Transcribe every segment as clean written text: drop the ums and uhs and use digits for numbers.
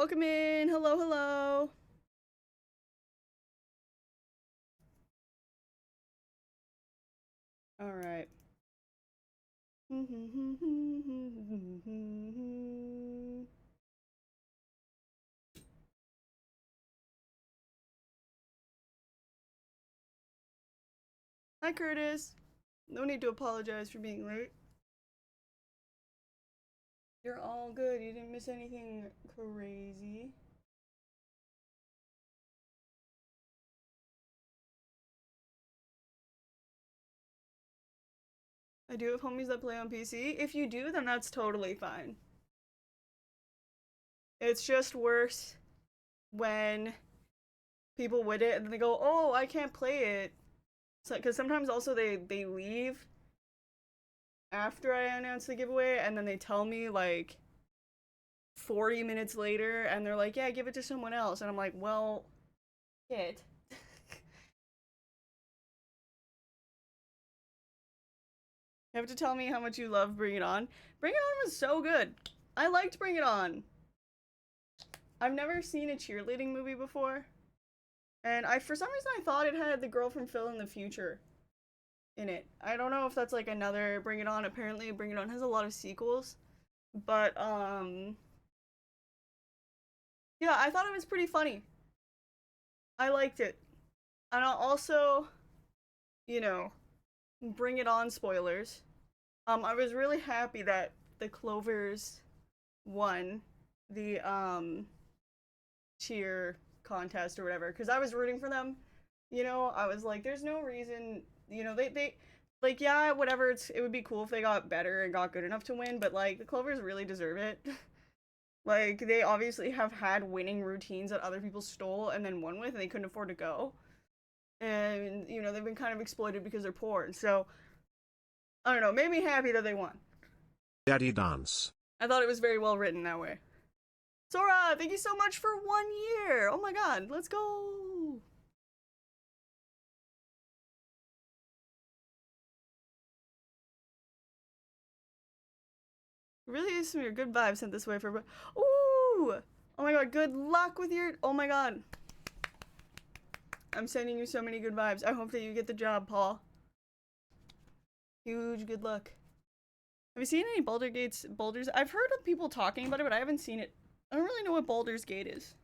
welcome in. Hello, hello. All right. Hi, Curtis. No need to apologize for being late. You're all good. You didn't miss anything crazy. I do have homies that play on PC. If you do, then that's totally fine. It's just worse when people win it and then they go, "Oh, I can't play it." So, because sometimes also they leave after I announce the giveaway, and then they tell me like 40 minutes later, and they're like, "Yeah, give it to someone else," and I'm like, "Well, shit." You have to tell me how much you love Bring It On. Bring It On was so good. I liked Bring It On. I've never seen a cheerleading movie before, and for some reason I thought it had the girl from Phil in the Future in it. I don't know if that's like another Bring It On. Apparently, Bring It On has a lot of sequels, but yeah, I thought it was pretty funny. I liked it, and I'll also, you know, Bring It On spoilers. I was really happy that the Clovers won the cheer contest or whatever, because I was rooting for them. I was like, there's no reason. They like, yeah, whatever. It would be cool if they got better and got good enough to win, but like the Clovers really deserve it. Like, they obviously have had winning routines that other people stole and then won with, and they couldn't afford to go. And they've been kind of exploited because they're poor. So I don't know, made me happy that they won. Daddy dance. I thought it was very well written that way. Sora, thank you so much for 1 year. Oh my god, let's go. Really is some of your good vibes sent this way for. Ooh! Oh my god, good luck with your. Oh my god. I'm sending you so many good vibes. I hope that you get the job, Paul. Huge good luck. Have you seen any Baldur's? I've heard of people talking about it, but I haven't seen it. I don't really know what Baldur's Gate is.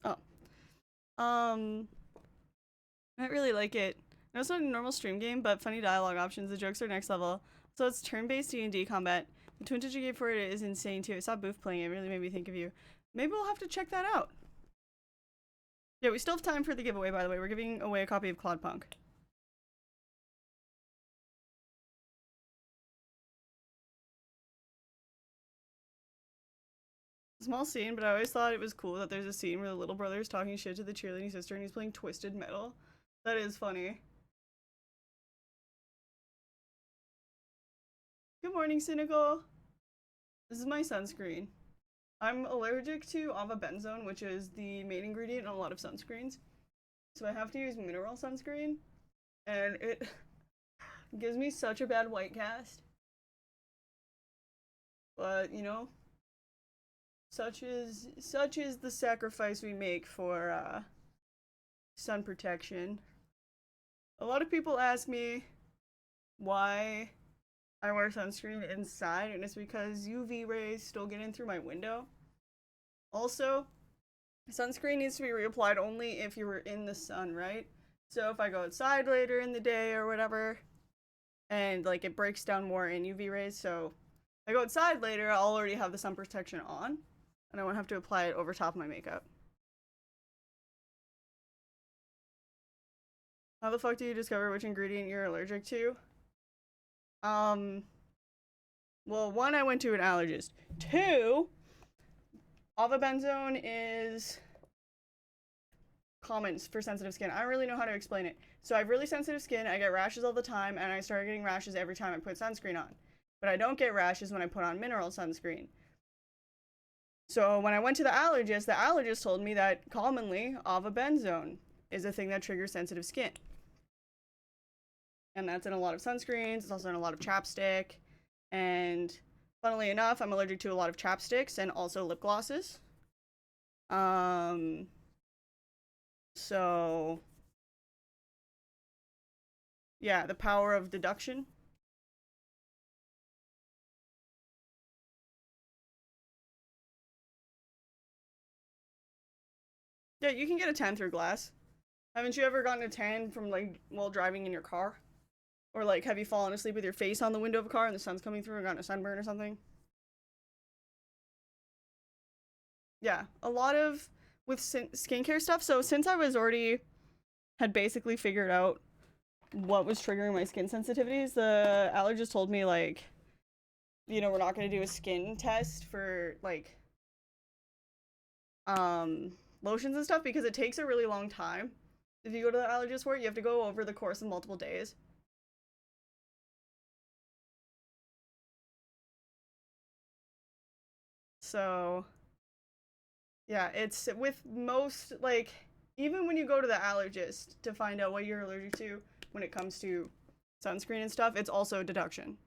Oh. I really like it. No, it's not a normal stream game, but funny dialogue options. The jokes are next level. So it's turn-based D&D combat. The twin you gave for it is insane too. I saw Booth playing it. It really made me think of you. Maybe we'll have to check that out. Yeah, we still have time for the giveaway, by the way. We're giving away a copy of Cloudpunk. Small scene, but I always thought it was cool that there's a scene where the little brother is talking shit to the cheerleading sister and he's playing Twisted Metal. That is funny. Good morning, Cynical. This is my sunscreen. I'm allergic to avobenzone, which is the main ingredient in a lot of sunscreens. So I have to use mineral sunscreen, and it gives me such a bad white cast. But, such is the sacrifice we make for sun protection. A lot of people ask me why I wear sunscreen inside, and it's because UV rays still get in through my window. Also, sunscreen needs to be reapplied only if you were in the sun, right? So if I go outside later in the day or whatever, and like it breaks down more in UV rays, so if I go outside later, I'll already have the sun protection on, and I won't have to apply it over top of my makeup. How the fuck do you discover which ingredient you're allergic to? Well, one, I went to an allergist. Two, avobenzone is common for sensitive skin. I don't really know how to explain it. So I have really sensitive skin, I get rashes all the time, and I started getting rashes every time I put sunscreen on. But I don't get rashes when I put on mineral sunscreen. So when I went to the allergist told me that commonly avobenzone is a thing that triggers sensitive skin. And that's in a lot of sunscreens, it's also in a lot of chapstick, And funnily enough, I'm allergic to a lot of chapsticks and also lip glosses. Um, so yeah, the power of deduction. Yeah, you can get a tan through glass. Haven't you ever gotten a tan from like while driving in your car? Or like have you fallen asleep with your face on the window of a car and the sun's coming through and gotten a sunburn or something? Yeah, a lot of with skincare stuff. So since I was already had basically figured out what was triggering my skin sensitivities, the allergist told me like, you know, we're not going to do a skin test for like lotions and stuff because it takes a really long time. If you go to the allergist for it, you have to go over the course of multiple days. So, yeah, it's with most like even when you go to the allergist to find out what you're allergic to when it comes to sunscreen and stuff, it's also deduction.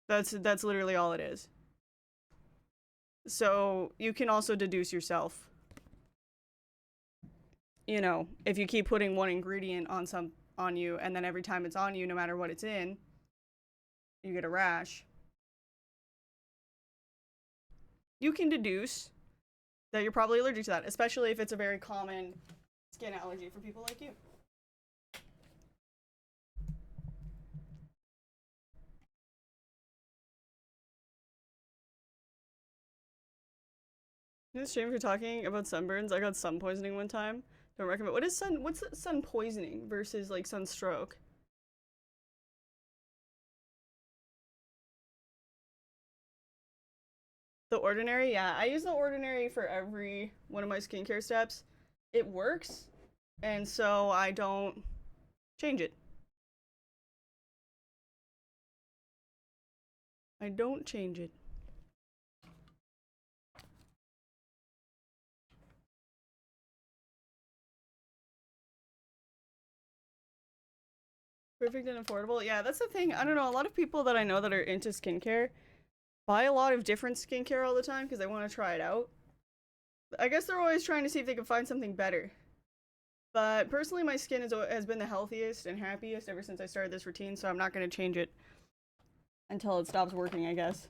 That's literally all it is. So, you can also deduce yourself. You know, if you keep putting one ingredient on you and then every time it's on you no matter what it's in, you get a rash. You can deduce that you're probably allergic to that, especially if it's a very common skin allergy for people like you. It's a shame if you're talking about sunburns. I got sun poisoning one time. Don't recommend. What's sun poisoning versus like sunstroke? The Ordinary, yeah. I use the Ordinary for every one of my skincare steps. It works, and so I don't change it. I don't change it. Perfect and affordable. Yeah, that's the thing. I don't know. A lot of people that I know that are into skincare buy a lot of different skincare all the time because they want to try it out. I guess they're always trying to see if they can find something better. But personally, my skin has been the healthiest and happiest ever since I started this routine, so I'm not going to change it until it stops working, I guess.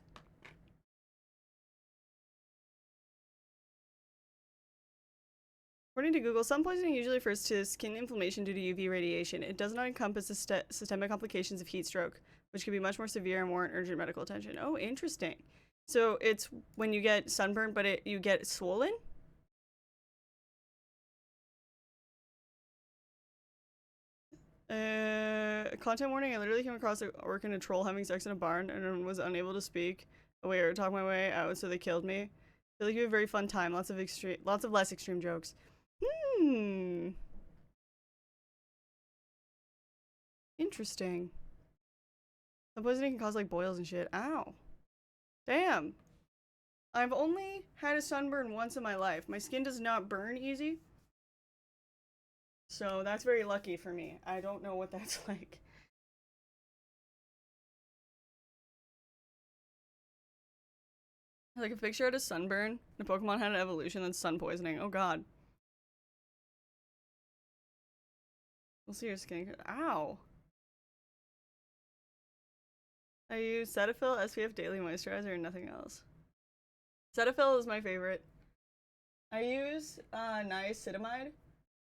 According to Google, sun poisoning usually refers to skin inflammation due to UV radiation. It does not encompass the systemic complications of heat stroke, which can be much more severe and warrant urgent medical attention. Oh, interesting. So it's when you get sunburn, but you get swollen? Content warning. I literally came across a orc and a troll having sex in a barn and was unable to speak away or talk my way out, so they killed me. I feel like you have a very fun time. Lots of less extreme jokes. Interesting. The poisoning can cause like boils and shit. Ow. Damn. I've only had a sunburn once in my life. My skin does not burn easy. So that's very lucky for me. I don't know what that's like. Like a picture of a sunburn. The Pokemon had an evolution that's sun poisoning. Oh god. We'll see your skin. Ow. I use Cetaphil SPF Daily Moisturizer and nothing else. Cetaphil is my favorite. I use niacinamide.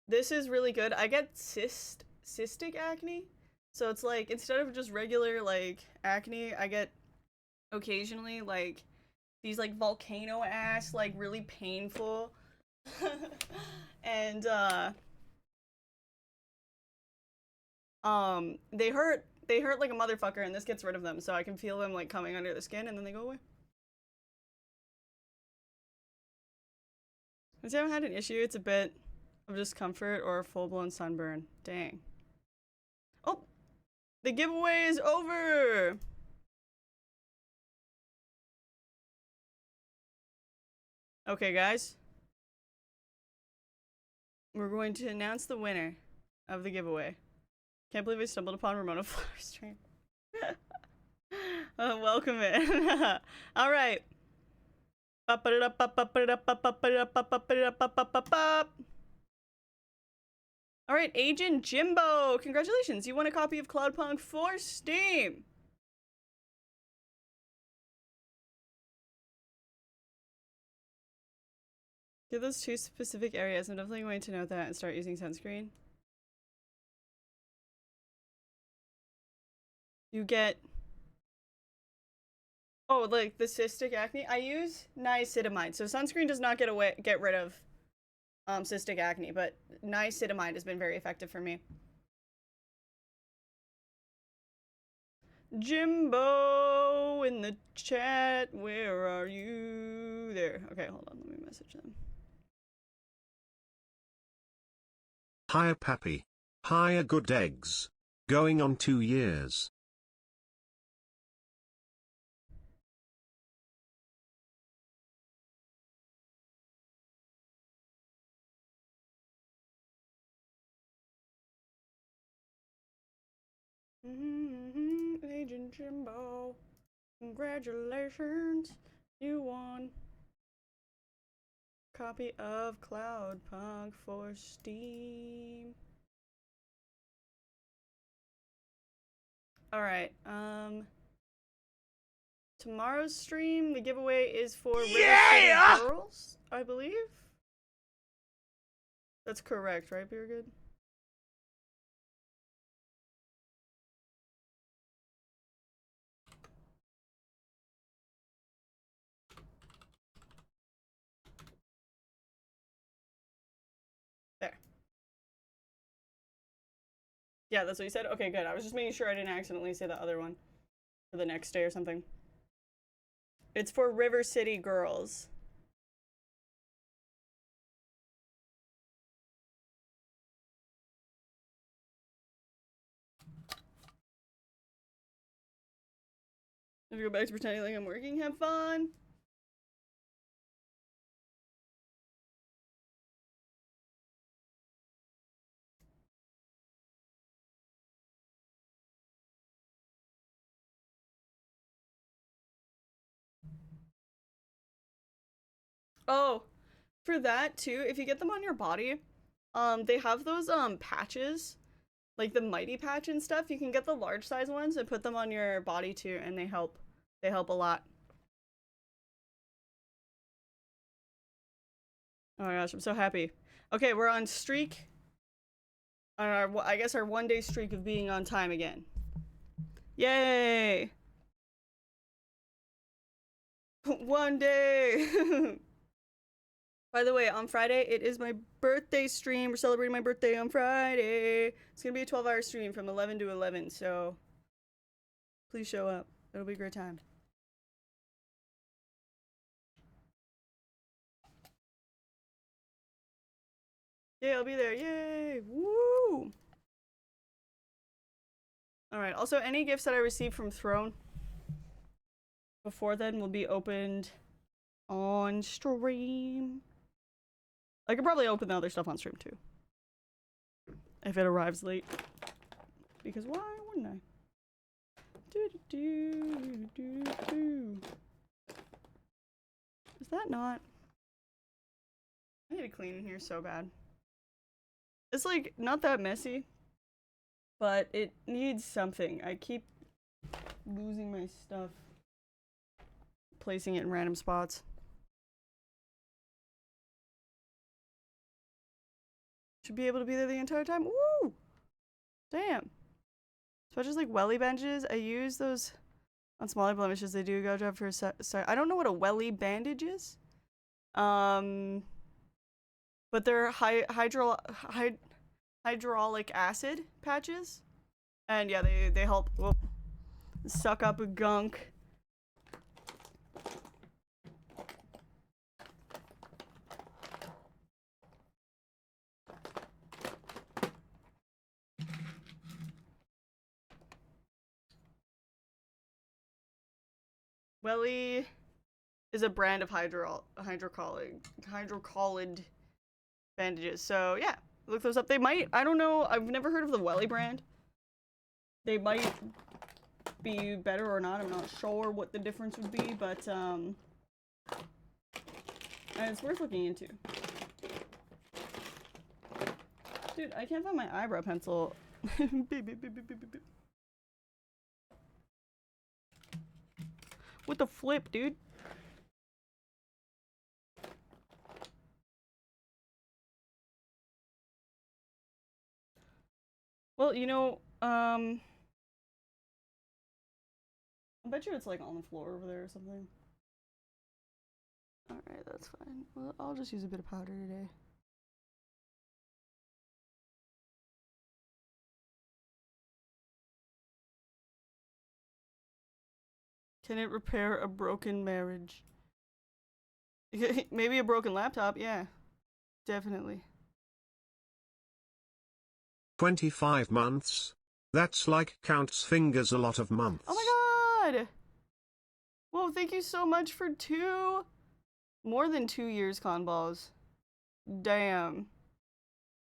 This is really good. I get cystic acne. So it's like instead of just regular like acne, I get occasionally like these like volcano ass like really painful and they hurt like a motherfucker and this gets rid of them so I can feel them like coming under the skin and then they go away. If you haven't had an issue, it's a bit of discomfort or a full-blown sunburn. Dang. Oh, the giveaway is over. Okay, guys. We're going to announce the winner of the giveaway. Can't believe I stumbled upon Ramona Flower's stream. Welcome in. All right. All right, Agent Jimbo, congratulations. You won a copy of Cloudpunk for Steam. Give those two specific areas. I'm definitely going to note that and start using sunscreen. You get... Oh, like the cystic acne? I use niacinamide. So sunscreen does not get rid of cystic acne, but niacinamide has been very effective for me. Jimbo in the chat, where are you? There. Okay, hold on, let me message them. Hiya Pappy. Hiya good eggs. Going on 2 years. Agent Jimbo, congratulations, you won. Copy of Cloudpunk for Steam. Alright, tomorrow's stream, the giveaway is for River City Girls, I believe? That's correct, right, Beer Good? There. Yeah, that's what you said? Okay, good. I was just making sure I didn't accidentally say the other one for the next day or something. It's for River City Girls. If you go back to pretending like I'm working, have fun. Oh, for that too, if you get them on your body, they have those patches, like the mighty patch and stuff. You can get the large size ones and put them on your body too, and they help. They help a lot. Oh my gosh, I'm so happy. Okay, we're on streak. On our, I guess our 1 day streak of being on time again. Yay! 1 day! By the way, on Friday, it is my birthday stream. We're celebrating my birthday on Friday. It's gonna be a 12-hour stream from 11 to 11, so please show up. It'll be a great time. Yeah, I'll be there. Yay! Woo! Alright, also, any gifts that I receive from Throne before then will be opened on stream. I could probably open the other stuff on stream too. If it arrives late. Because why wouldn't I? Is that not? I need to clean in here so bad. It's like not that messy, but it needs something. I keep losing my stuff, placing it in random spots. Should be able to be there the entire time. Woo! Damn. So just like welly bandages, I use those on smaller blemishes. They do a go job for a sorry, I don't know what a welly bandage is. But they're hydraulic acid patches. And yeah, they help suck up a gunk. Welly is a brand of hydrocolloid bandages. So yeah, look those up. They might, I don't know, I've never heard of the Welly brand. They might be better or not. I'm not sure what the difference would be, but and it's worth looking into. Dude, I can't find my eyebrow pencil. Beep, beep, beep, beep, beep, beep, beep. What the flip, dude? Well, you know, I bet you it's like on the floor over there or something. Alright, that's fine. Well, I'll just use a bit of powder today. Can it repair a broken marriage? Maybe a broken laptop, yeah. Definitely. 25 months? That's like counts fingers a lot of months. Oh my god! Whoa, thank you so much for more than 2 years, Conballs. Damn.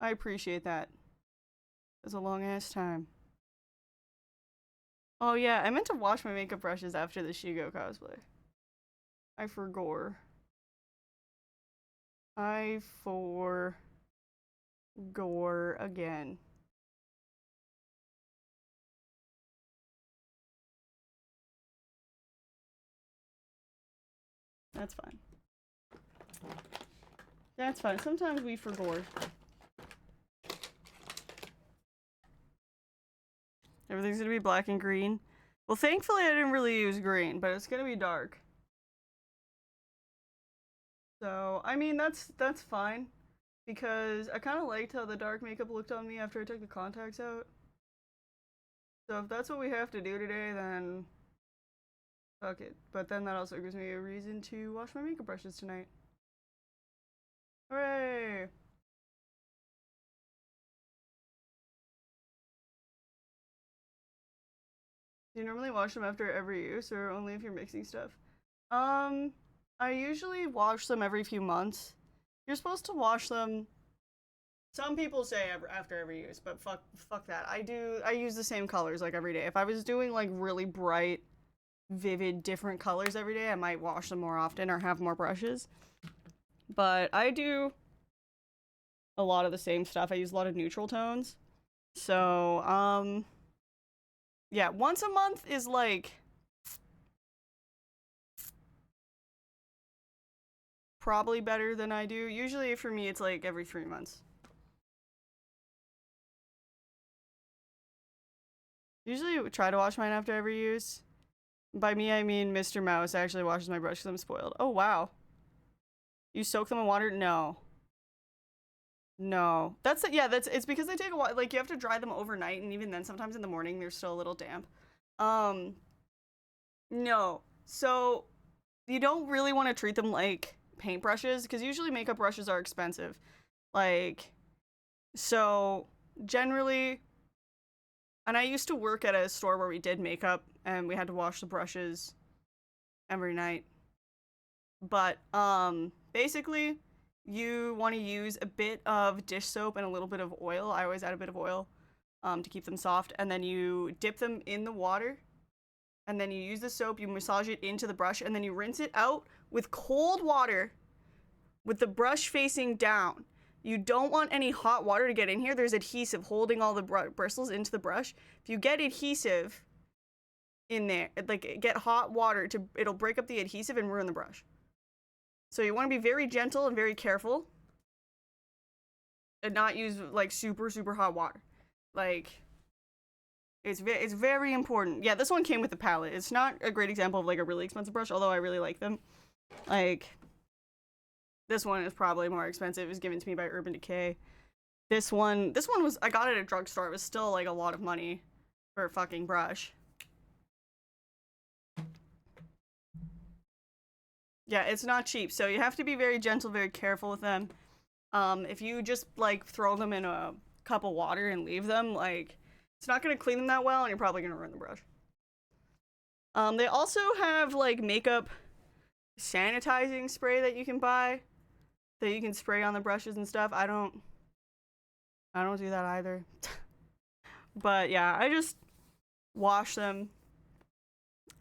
I appreciate that. That's a long ass time. Oh yeah, I meant to wash my makeup brushes after the Shigo cosplay. I forgore. I forgore again. That's fine. That's fine. Sometimes we forgore. Everything's gonna be black and green. Well, thankfully I didn't really use green, but it's gonna be dark. So, I mean, that's fine. Because I kind of liked how the dark makeup looked on me after I took the contacts out. So if that's what we have to do today, then fuck it. But then that also gives me a reason to wash my makeup brushes tonight. Hooray! Do you normally wash them after every use or only if you're mixing stuff? I usually wash them every few months. You're supposed to wash them. Some people say after every use, but fuck that. I use the same colors like every day. If I was doing like really bright, vivid, different colors every day, I might wash them more often or have more brushes. But I do a lot of the same stuff. I use a lot of neutral tones. So, yeah, once a month is like probably better than I do. Usually for me it's like every 3 months. Usually I try to wash mine after every use. By me I mean Mr. Mouse actually washes my brush because I'm spoiled. Oh wow. You soak them in water? No. No. It's because they take a while. Like, you have to dry them overnight, and even then, sometimes in the morning, they're still a little damp. No. So, you don't really want to treat them like paintbrushes, because usually makeup brushes are expensive. Like, so, generally, and I used to work at a store where we did makeup, and we had to wash the brushes every night. But, basically, you want to use a bit of dish soap and a little bit of oil. I always add a bit of oil to keep them soft. And then you dip them in the water. And then you use the soap, you massage it into the brush, and then you rinse it out with cold water with the brush facing down. You don't want any hot water to get in here. There's adhesive holding all the bristles into the brush. If you get adhesive in there, like get hot water, it'll break up the adhesive and ruin the brush. So you want to be very gentle and very careful and not use like super hot water. Like, it's very important. Yeah, this one came with the palette. It's not a great example of like a really expensive brush, although I really like them. Like, this one is probably more expensive. It was given to me by Urban Decay. This one was, I got it at a drugstore. It was still like a lot of money for a fucking brush. Yeah, it's not cheap, so you have to be very gentle, very careful with them. If you just like throw them in a cup of water and leave them, like, it's not gonna clean them that well, and you're probably gonna ruin the brush. They also have like makeup sanitizing spray that you can buy, that you can spray on the brushes and stuff. I don't do that either. But yeah, I just wash them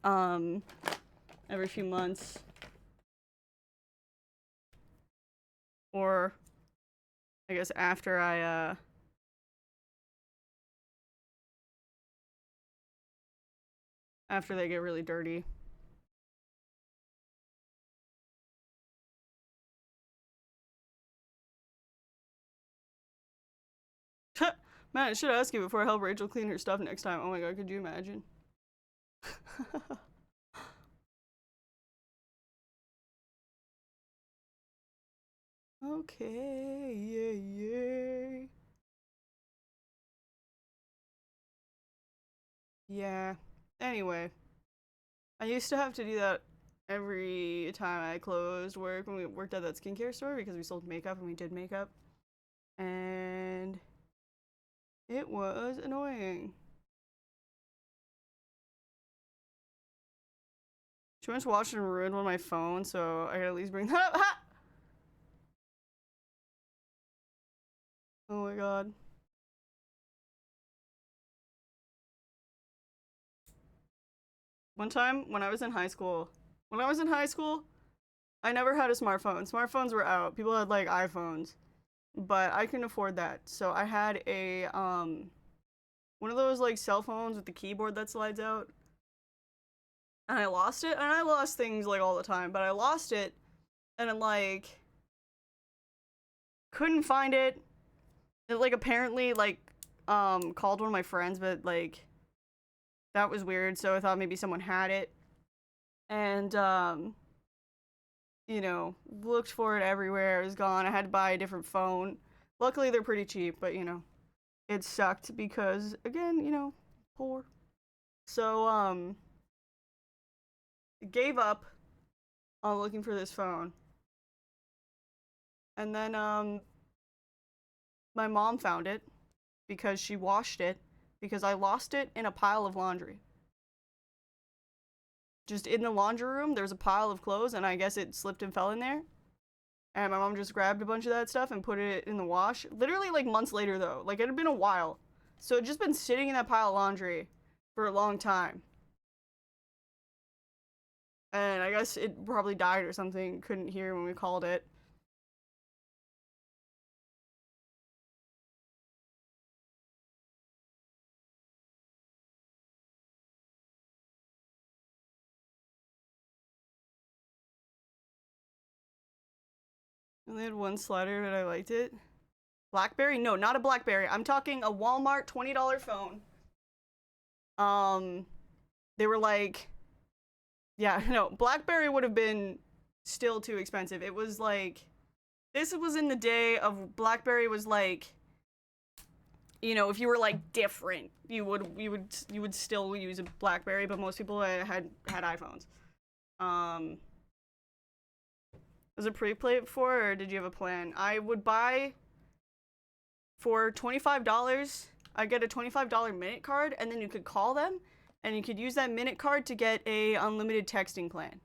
every few months. Or, I guess after after they get really dirty. Man, I should ask you before I help Rachel clean her stuff next time. Oh my god, could you imagine? Okay, yay, yay. Yeah. Anyway, I used to have to do that every time I closed work when we worked at that skincare store because we sold makeup and we did makeup. And it was annoying. Too much watching ruined on my phone, so I gotta at least bring that up. Ha! Oh my god. One time when I was in high school, I never had a smartphone. Smartphones were out. People had like iPhones, but I couldn't afford that. So I had a one of those like cell phones with the keyboard that slides out. And I lost it, and I lost things like all the time, but I lost it and then like couldn't find it. It like apparently like called one of my friends, but like that was weird, so I thought maybe someone had it. And you know, looked for it everywhere. It was gone. I had to buy a different phone. Luckily they're pretty cheap, but you know, it sucked because again, you know, poor. So gave up on looking for this phone. And then my mom found it because she washed it because I lost it in a pile of laundry. Just in the laundry room, there's a pile of clothes, and I guess it slipped and fell in there. And my mom just grabbed a bunch of that stuff and put it in the wash. Literally, like, months later, though. Like, it had been a while. So it just been sitting in that pile of laundry for a long time. And I guess it probably died or something. Couldn't hear when we called it. And they had one slider, but I liked it. BlackBerry? No, not a BlackBerry. I'm talking a Walmart $20 phone. They were like, yeah, no, BlackBerry would have been still too expensive. It was like, this was in the day of BlackBerry was like, you know, if you were like different, you would still use a BlackBerry, but most people had iPhones. Was it pre-play before, or did you have a plan? I would buy for $25. I get a $25 minute card, and then you could call them, and you could use that minute card to get a unlimited texting plan.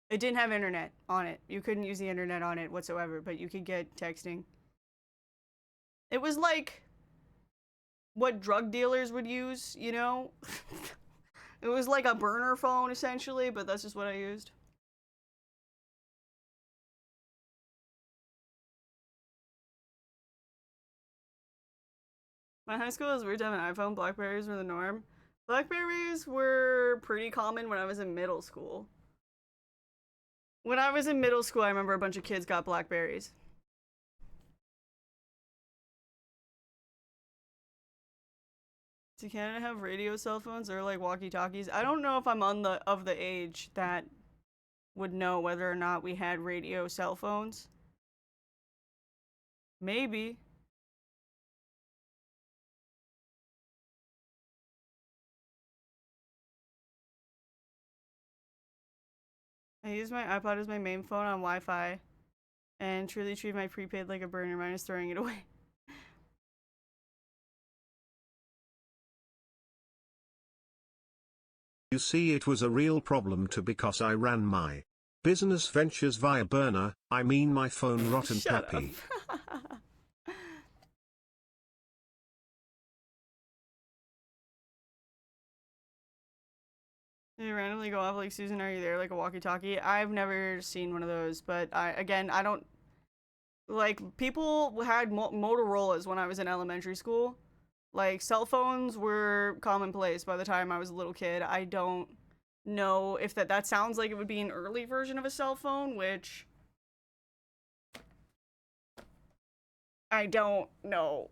It didn't have internet on it. You couldn't use the internet on it whatsoever, but you could get texting. It was like what drug dealers would use, you know? It was like a burner phone, essentially, but that's just what I used. My high school was weird to have an iPhone. Blackberries were the norm. Blackberries were pretty common when I was in middle school. When I was in middle school, I remember a bunch of kids got Blackberries. Do Canada have radio cell phones or like walkie-talkies? I don't know if I'm of the age that would know whether or not we had radio cell phones. Maybe. I use my iPod as my main phone on Wi-Fi and truly treat my prepaid like a burner, minus throwing it away. You see, it was a real problem too because I ran my business ventures via burner, I mean my phone rotten Shut pappy. up. They randomly go off like, Susan, are you there? Like a walkie-talkie. I've never seen one of those, but I don't like, people had Motorola's when I was in elementary school. Like, cell phones were commonplace by the time I was a little kid. I don't know if that sounds like it would be an early version of a cell phone, which I don't know.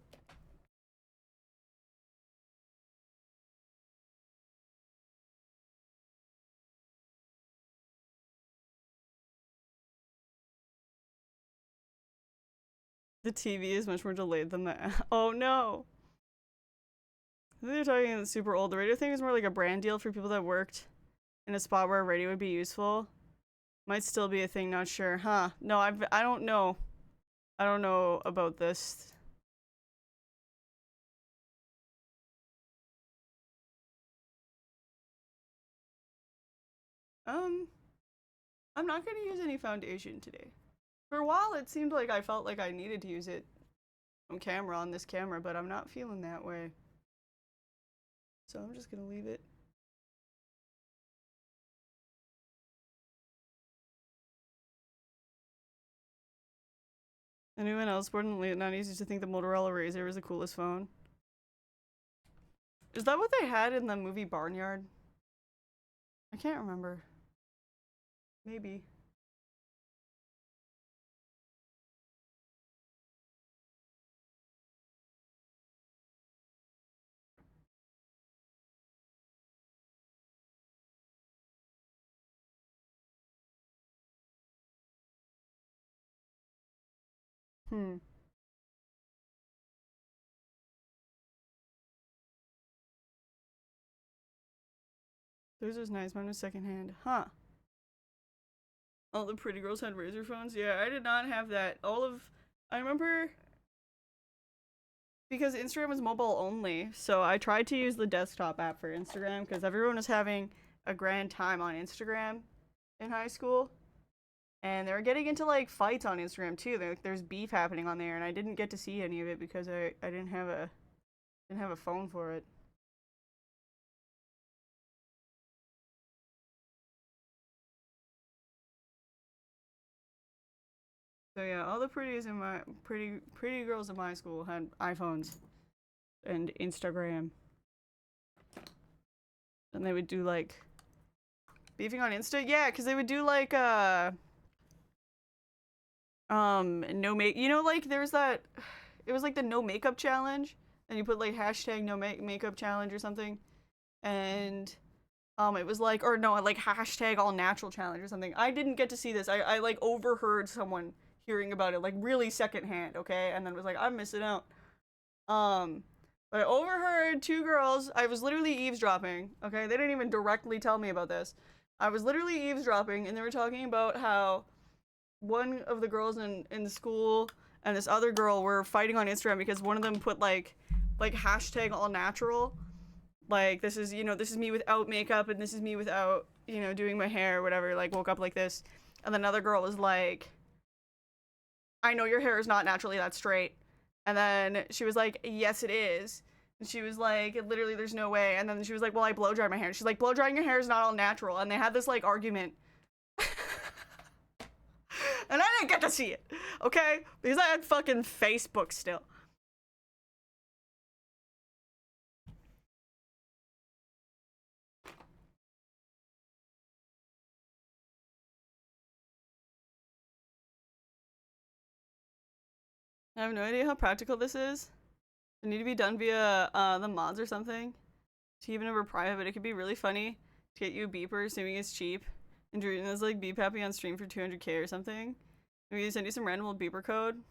The TV is much more delayed than the. Oh no. I think they're talking super old. The radio thing is more like a brand deal for people that worked in a spot where a radio would be useful. Might still be a thing, not sure. Huh. No, I don't know. I don't know about this. Um, I'm not gonna use any foundation today. For a while, it seemed like I felt like I needed to use it on camera, on this camera, but I'm not feeling that way. So I'm just gonna leave it. Anyone else born in the late 90s used to think the Motorola Razr was the coolest phone? Is that what they had in the movie Barnyard? I can't remember. Maybe. Hmm. Theirs was nice. Mine was secondhand. Huh. All the pretty girls had Razr phones? Yeah, I did not have that. I remember because Instagram was mobile only, so I tried to use the desktop app for Instagram because everyone was having a grand time on Instagram in high school. And they were getting into like fights on Instagram too. There's beef happening on there, and I didn't get to see any of it because I didn't have a phone for it. So yeah, all the pretty girls in my school had iPhones and Instagram, and they would do like beefing on Insta. Yeah, because they would do like no make. You know, like there's that. It was like the no makeup challenge, and you put like hashtag no makeup challenge or something, and it was like, or no, like hashtag all natural challenge or something. I didn't get to see this. I like overheard someone hearing about it like really secondhand, okay, and then was like, I'm missing out. Um, but I overheard two girls. I was literally eavesdropping. Okay, they didn't even directly tell me about this. I was literally eavesdropping, and they were talking about how one of the girls in the school and this other girl were fighting on Instagram because one of them put like hashtag all natural. Like, this is, this is me without makeup, and this is me without, doing my hair or whatever. Like, woke up like this. And then another girl was like, I know your hair is not naturally that straight. And then she was like, yes, it is. And she was like, literally, there's no way. And then she was like, well, I blow dry my hair. And she's like, blow drying your hair is not all natural. And they had this like argument. And I didn't get to see it, okay? Because I had fucking Facebook still. I have no idea how practical this is. It need to be done via the mods or something to keep it number private, but it could be really funny to get you a beeper, assuming it's cheap. And Druten is like beep happy on stream for 200k or something. Maybe send you some random old beeper code.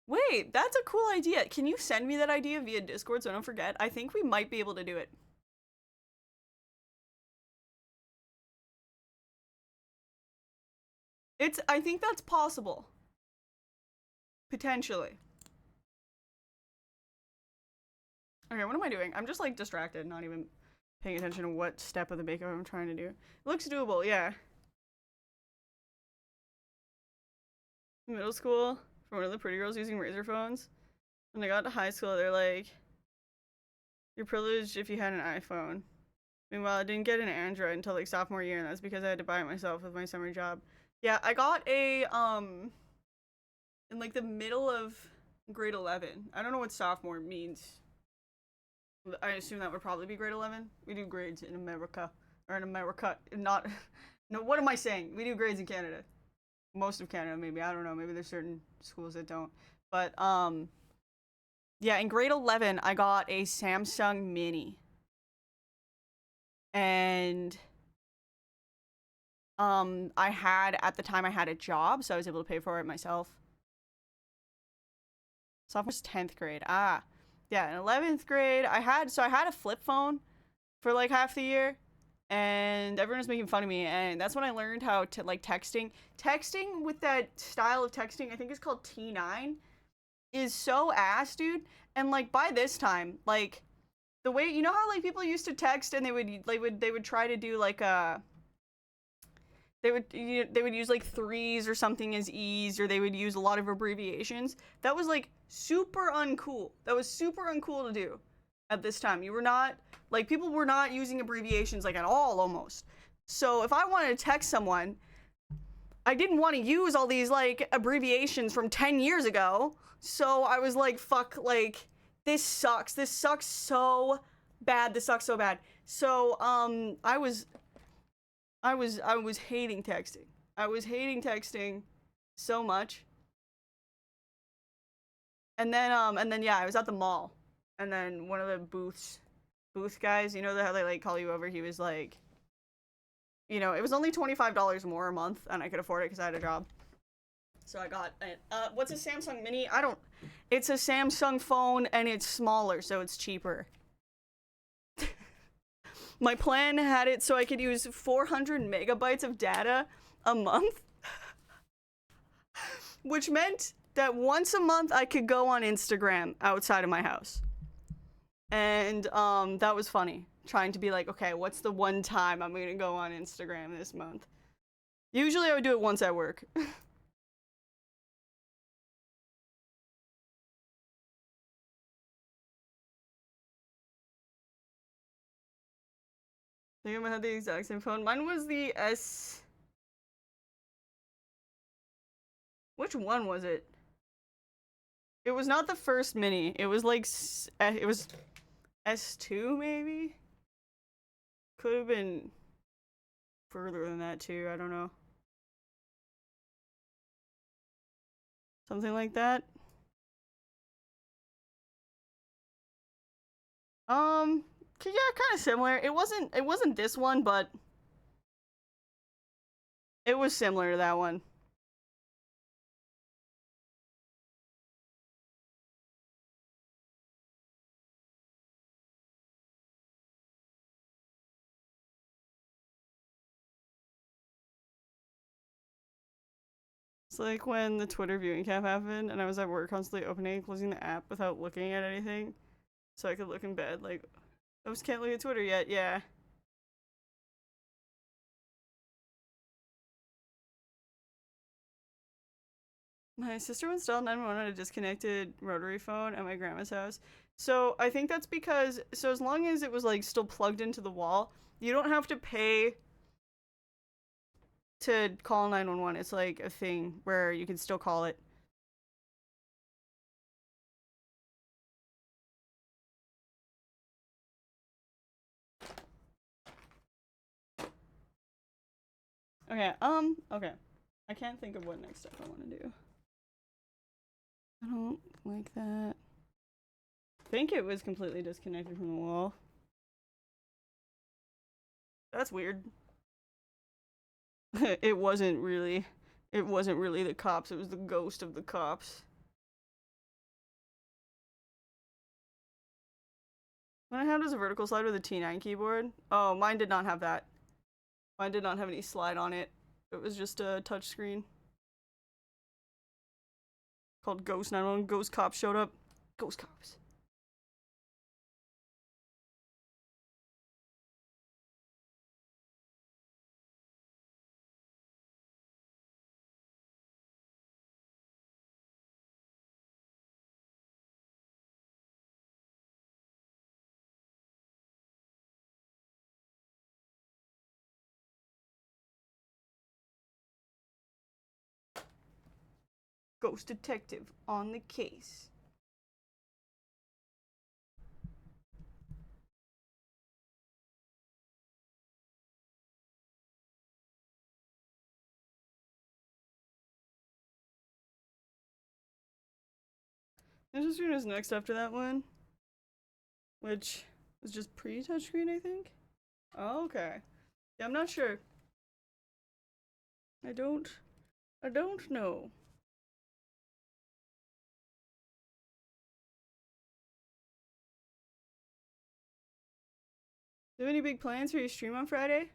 Wait, that's a cool idea. Can you send me that idea via Discord so I don't forget? I think we might be able to do it. I think that's possible. Potentially. Okay, what am I doing? I'm just like distracted, not even paying attention to what step of the makeup I'm trying to do. It looks doable, yeah. Middle school, for one of the pretty girls using Razr phones. When they got to high school, they're like, you're privileged if you had an iPhone. Meanwhile, I didn't get an Android until like sophomore year, and that's because I had to buy it myself with my summer job. Yeah, I got a in like the middle of grade 11. I don't know what sophomore means. I assume that would probably be grade 11. We do grades in America, or in America, not. No, what am I saying? We do grades in Canada. Most of Canada, maybe. I don't know. Maybe there's certain schools that don't. But yeah, in grade 11, I got a Samsung Mini, and I had at the time I had a job, so I was able to pay for it myself. Sophomore's 10th grade. Ah, yeah, in 11th grade, I had a flip phone for like half the year, and everyone was making fun of me, and that's when I learned how to like texting with that style of texting. I think it's called T9, is so ass, dude. And like by this time, like the way, you know how like people used to text and they would try to do like a, they would use like threes or something as e's, or they would use a lot of abbreviations. That was like super uncool. That was super uncool to do at this time. You were not, like, people were not using abbreviations like at all, almost. So if I wanted to text someone, I didn't want to use all these like abbreviations from 10 years ago. So I was like, fuck, like, this sucks. This sucks so bad. This sucks so bad. So I was hating texting. I was hating texting so much. And then yeah, I was at the mall. And then one of the booth guys, you know how they like call you over, he was like, you know, it was only $25 more a month and I could afford it because I had a job. So I got what's a Samsung Mini? It's a Samsung phone and it's smaller, so it's cheaper. My plan had it so I could use 400 megabytes of data a month, which meant that once a month I could go on Instagram outside of my house. And that was funny, trying to be like, okay, what's the one time I'm gonna go on Instagram this month? Usually I would do it once at work. I think I'm gonna have the exact same phone. Mine was the S. Which one was it? It was not the first mini. It was like it was S2 maybe. Could have been further than that too. I don't know. Something like that. Yeah, kind of similar. It wasn't this one, but it was similar to that one. It's like when the Twitter viewing cap happened and I was at work constantly opening and closing the app without looking at anything so I could look in bed. Like, I just can't look at Twitter yet. Yeah. My sister installed 911 on a disconnected rotary phone at my grandma's house. So I think that's because, so as long as it was like still plugged into the wall, you don't have to pay to call 911. It's like a thing where you can still call it. Okay, okay. I can't think of what next step I want to do. I don't like that. I think it was completely disconnected from the wall. That's weird. It wasn't really. It wasn't really the cops, it was the ghost of the cops. When I had was a vertical slide with a T9 keyboard. Oh, mine did not have that. Mine did not have any slide on it. It was just a touch screen. Called Ghost 911. Ghost cops showed up. Ghost cops. Ghost detective on the case. Ninja Screen is next after that one, which was just pre-touchscreen, I think. Oh, okay. Yeah, I'm not sure. I don't know. Do you have any big plans for your stream on Friday?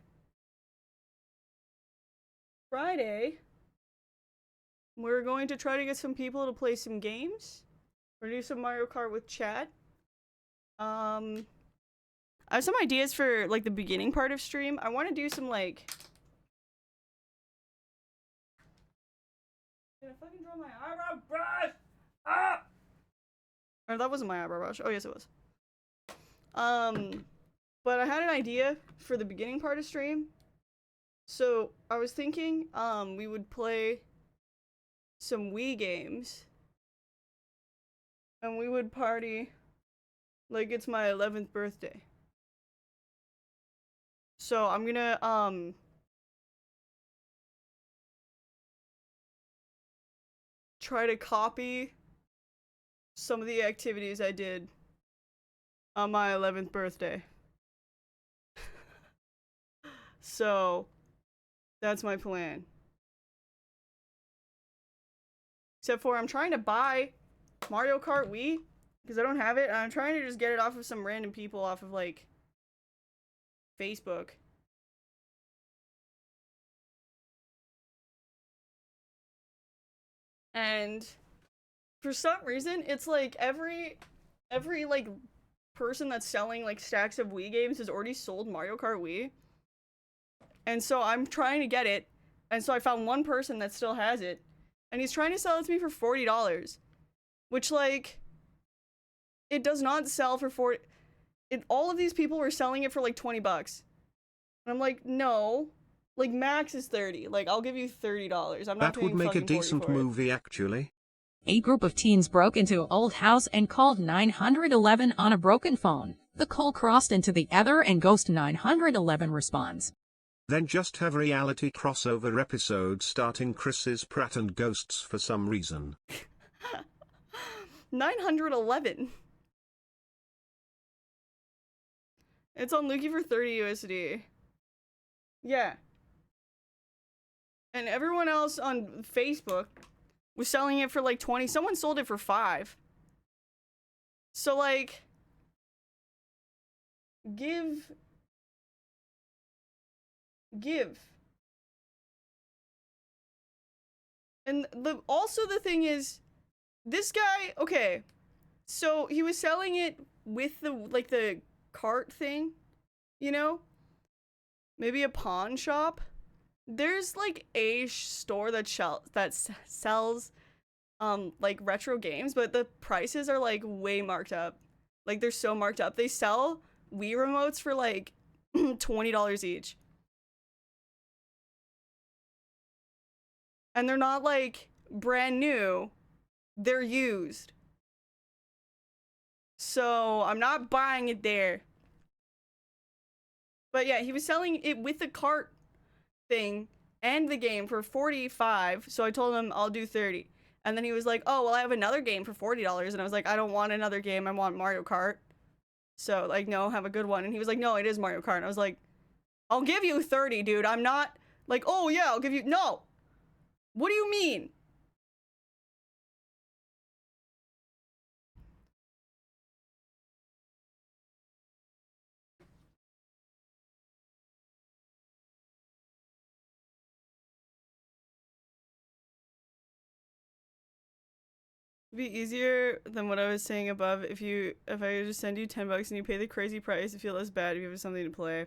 Friday, we're going to try to get some people to play some games. We're gonna do some Mario Kart with chat. I have some ideas for like the beginning part of stream. I want to do some like. Did I fucking draw my eyebrow brush? Ah! Or that wasn't my eyebrow brush. Oh yes, it was. But I had an idea for the beginning part of stream. So I was thinking, we would play some Wii games, and we would party like it's my 11th birthday. So I'm gonna try to copy some of the activities I did on my 11th birthday. So that's my plan. Except for I'm trying to buy Mario Kart Wii because I don't have it, and I'm trying to just get it off of some random people off of like Facebook. And for some reason, it's like every like person that's selling like stacks of Wii games has already sold Mario Kart Wii. And so I'm trying to get it. And so I found one person that still has it. And he's trying to sell it to me for $40. Which, like, it does not sell for $40. All of these people were selling it for like $20. And I'm like, no. Like, max is 30. Like, I'll give you $30. I'm not That paying would make a fucking 40 decent for it. movie, actually. A group of teens broke into an old house and called 911 on a broken phone. The call crossed into the ether and Ghost 911 responds. Then just have reality crossover episode starting Chris's Pratt and Ghosts for some reason. 911. It's on Lukey for 30 USD. Yeah. And everyone else on Facebook was selling it for like 20. Someone sold it for 5. So like, give. And also the thing is, this guy, okay, so he was selling it with the cart thing, you know? Maybe a pawn shop. There's like a store that sells like retro games, but the prices are like way marked up. Like they're so marked up. They sell Wii remotes for like $20 each. And they're not like brand new, they're used. So I'm not buying it there. But yeah, he was selling it with the cart thing and the game for 45. So I told him I'll do 30. And then he was like, oh, well, I have another game for $40. And I was like, I don't want another game. I want Mario Kart. So like, no, have a good one. And he was like, no, it is Mario Kart. And I was like, I'll give you 30, dude. I'm not like, oh yeah, I'll give you, no. What do you mean? It'd be easier than what I was saying above if I just send you $10 and you pay the crazy price, you feel less bad if you have something to play.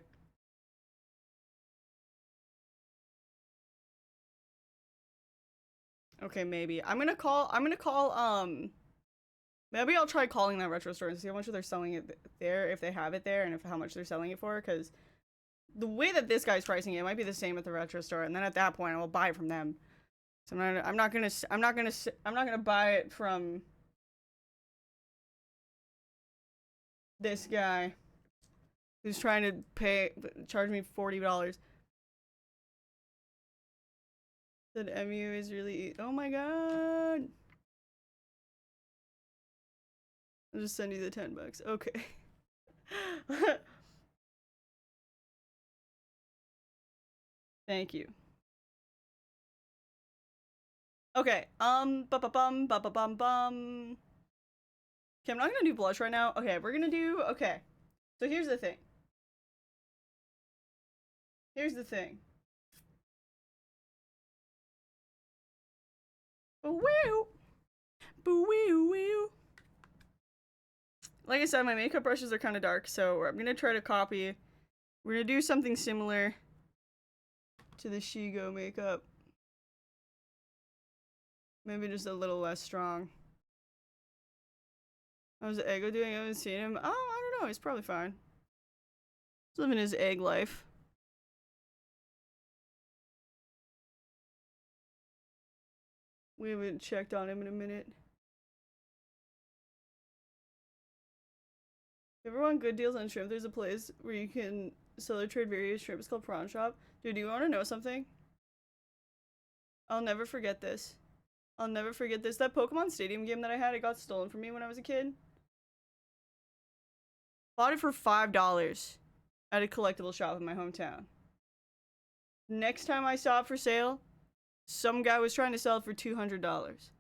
Okay, maybe. Maybe I'll try calling that retro store and see how much they're selling it there, if they have it there, and how much they're selling it for, because the way that this guy's pricing it might be the same at the retro store, and then at that point I will buy from them. So I'm not gonna buy it from this guy who's trying to charge me $40. Said MU is really, oh my god. I'll just send you the $10. Okay. Thank you. Okay, ba-ba-bum, ba-ba-bum-bum. Okay, I'm not gonna do blush right now. Okay, we're gonna do, okay. So here's the thing. Here's the thing. Boo-wee-oo. Boo-wee-oo-wee-oo. Like I said, my makeup brushes are kind of dark, so I'm gonna try to copy. We're gonna do something similar to the Shigo makeup. Maybe just a little less strong. How's the Eggo doing? I haven't seen him. Oh, I don't know. He's probably fine. He's living his egg life. We haven't checked on him in a minute. If you ever want good deals on shrimp, there's a place where you can sell or trade various shrimp. It's called Prawn Shop. Dude, do you want to know something? I'll never forget this. I'll never forget this. That Pokemon Stadium game that I had, it got stolen from me when I was a kid. Bought it for $5 at a collectible shop in my hometown. Next time I saw it for sale, some guy was trying to sell it for $200.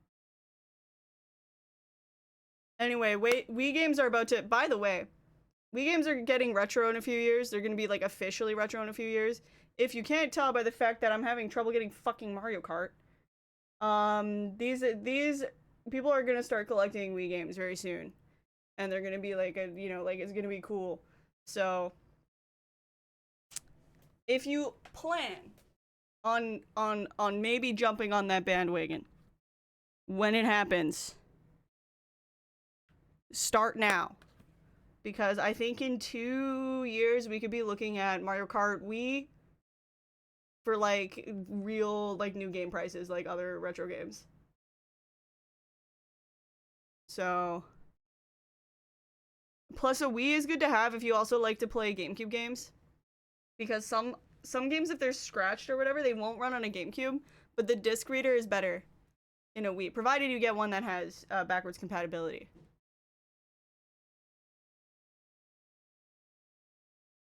Anyway, Wii games are about to, by the way, Wii games are getting retro in a few years. They're gonna be like officially retro in a few years. If you can't tell by the fact that I'm having trouble getting fucking Mario Kart, these people are gonna start collecting Wii games very soon, and they're gonna be like a, you know, like it's gonna be cool. So if you plan on maybe jumping on that bandwagon when it happens, start now, because I think in 2 years we could be looking at Mario Kart Wii for like real like new game prices like other retro games. So plus a Wii is good to have if you also like to play GameCube games, because some games, if they're scratched or whatever, they won't run on a GameCube, but the disc reader is better in a Wii, provided you get one that has backwards compatibility.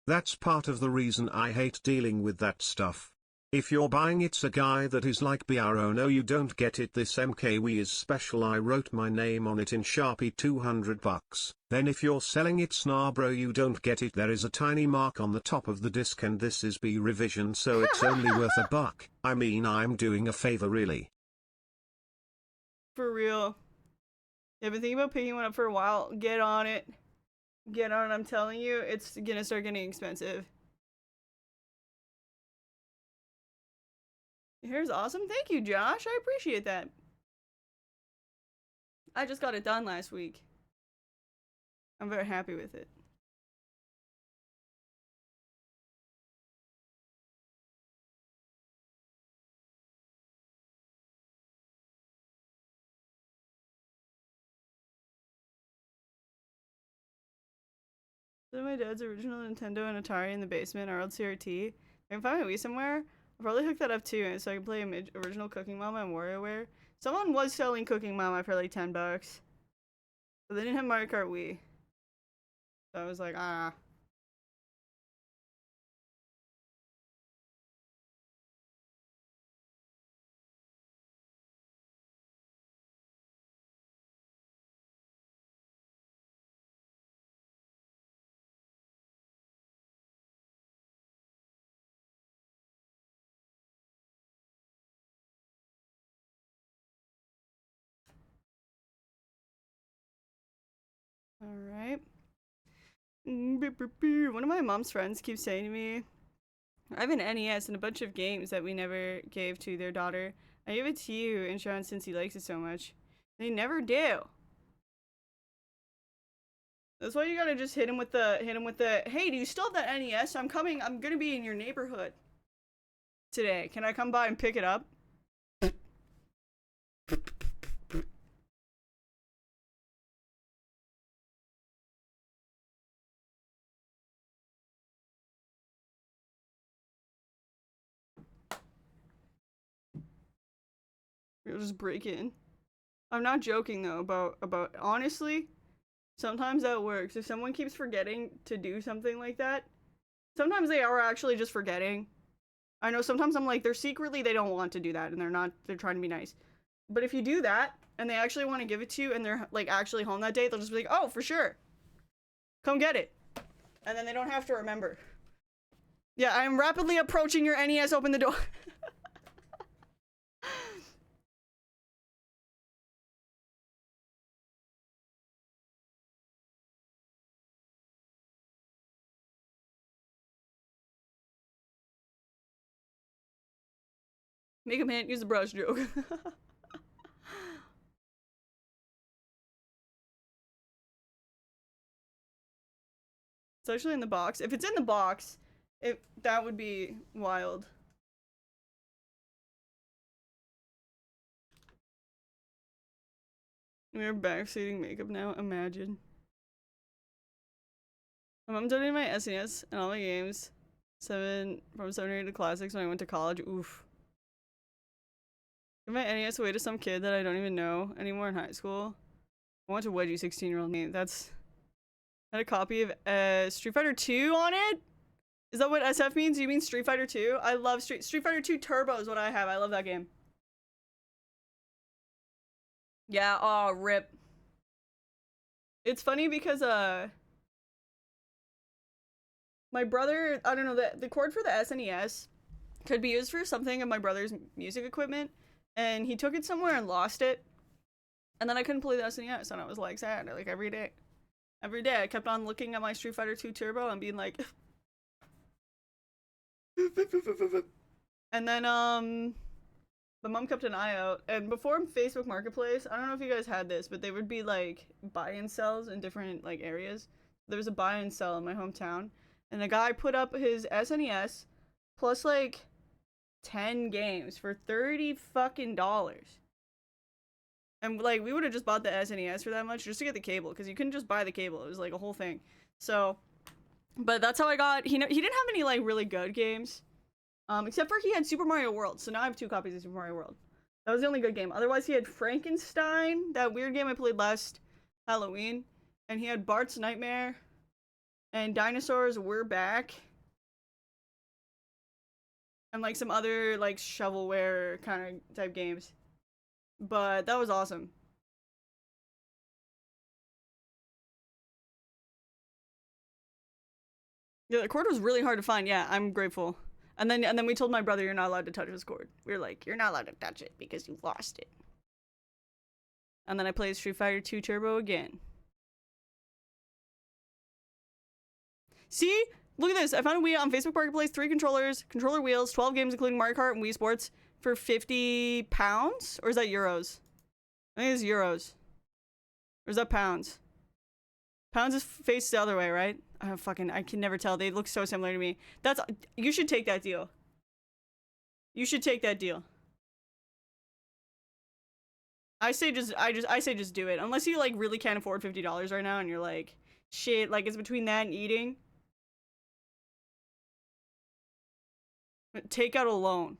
That's part of the reason I hate dealing with that stuff. If you're buying it's a guy that is like BRO, no you don't get it, this MKW is special, I wrote my name on it in Sharpie, $200. Then if you're selling it's nah bro, you don't get it, there is a tiny mark on the top of the disc and this is B revision, so it's only worth $1. I mean, I'm doing a favor really. For real. I've been thinking about picking one up for a while. Get on it. Get on it, I'm telling you, it's gonna start getting expensive. Your hair's awesome. Thank you, Josh. I appreciate that. I just got it done last week. I'm very happy with it. So my dad's original Nintendo and Atari in the basement, our old CRT. I can find my Wii somewhere. I'll probably hook that up too, so I can play original Cooking Mama and WarioWare. Someone was selling Cooking Mama for like $10, but they didn't have Mario Kart Wii. So I was like, ah. Alright. One of my mom's friends keeps saying to me, I have an NES and a bunch of games that we never gave to their daughter. I gave it to you and Sean since he likes it so much. They never do. That's why you gotta just hit him with the, hey, do you still have that NES? I'm gonna be in your neighborhood today. Can I come by and pick it up? You'll just break in. I'm not joking though about honestly, sometimes that works. If someone keeps forgetting to do something like that, sometimes they are actually just forgetting. I know sometimes I'm like, they don't want to do that and they're trying to be nice. But if you do that and they actually want to give it to you and they're like actually home that day, they'll just be like, oh, for sure. Come get it. And then they don't have to remember. Yeah, I'm rapidly approaching your NES. Open the door. Make a hint, use the brush joke. It's actually in the box. If it's in the box, that would be wild. We're backseating makeup now, imagine. My mom donated my SNES and all my games. From 7 or 8 to classics when I went to college. Oof. Give my NES away to some kid that I don't even know anymore in high school. I want to wedgie 16-year-old name. That's had a copy of Street Fighter 2 on it? Is that what SF means? You mean Street Fighter 2? I love Street Fighter 2 Turbo is what I have. I love that game. Yeah, oh, rip. It's funny because my brother, I don't know, the cord for the SNES could be used for something of my brother's music equipment, and he took it somewhere and lost it. And then I couldn't play the SNES, and I was like sad, like every day. Every day I kept on looking at my Street Fighter 2 Turbo and being like and then my mom kept an eye out, and before Facebook Marketplace, I don't know if you guys had this, but they would be like buy and sells in different like areas. There was a buy and sell in my hometown, and a guy put up his SNES plus like 10 games for $30 fucking dollars. And like we would have just bought the SNES for that much just to get the cable, because you couldn't just buy the cable. It was like a whole thing. So, but that's how I got. He didn't have any like really good games, except for he had Super Mario World. So now I have 2 copies of Super Mario World. That was the only good game. Otherwise, he had Frankenstein, that weird game I played last Halloween, and he had Bart's Nightmare, and Dinosaurs Were Back, and like some other like shovelware kind of type games. But that was awesome. Yeah, the cord was really hard to find. Yeah, I'm grateful. And then we told my brother, you're not allowed to touch this cord. We were like, you're not allowed to touch it because you lost it. And then I played Street Fighter 2 Turbo again. See? Look at this. I found a Wii on Facebook Marketplace, 3 controllers, controller wheels, 12 games including Mario Kart and Wii Sports for £50? Or is that euros? I think it's euros. Or is that pounds? Pounds is faced the other way, right? I can never tell. They look so similar to me. You should take that deal. You should take that deal. I say just do it. Unless you like really can't afford $50 right now and you're like, shit, like it's between that and eating. Take out a loan.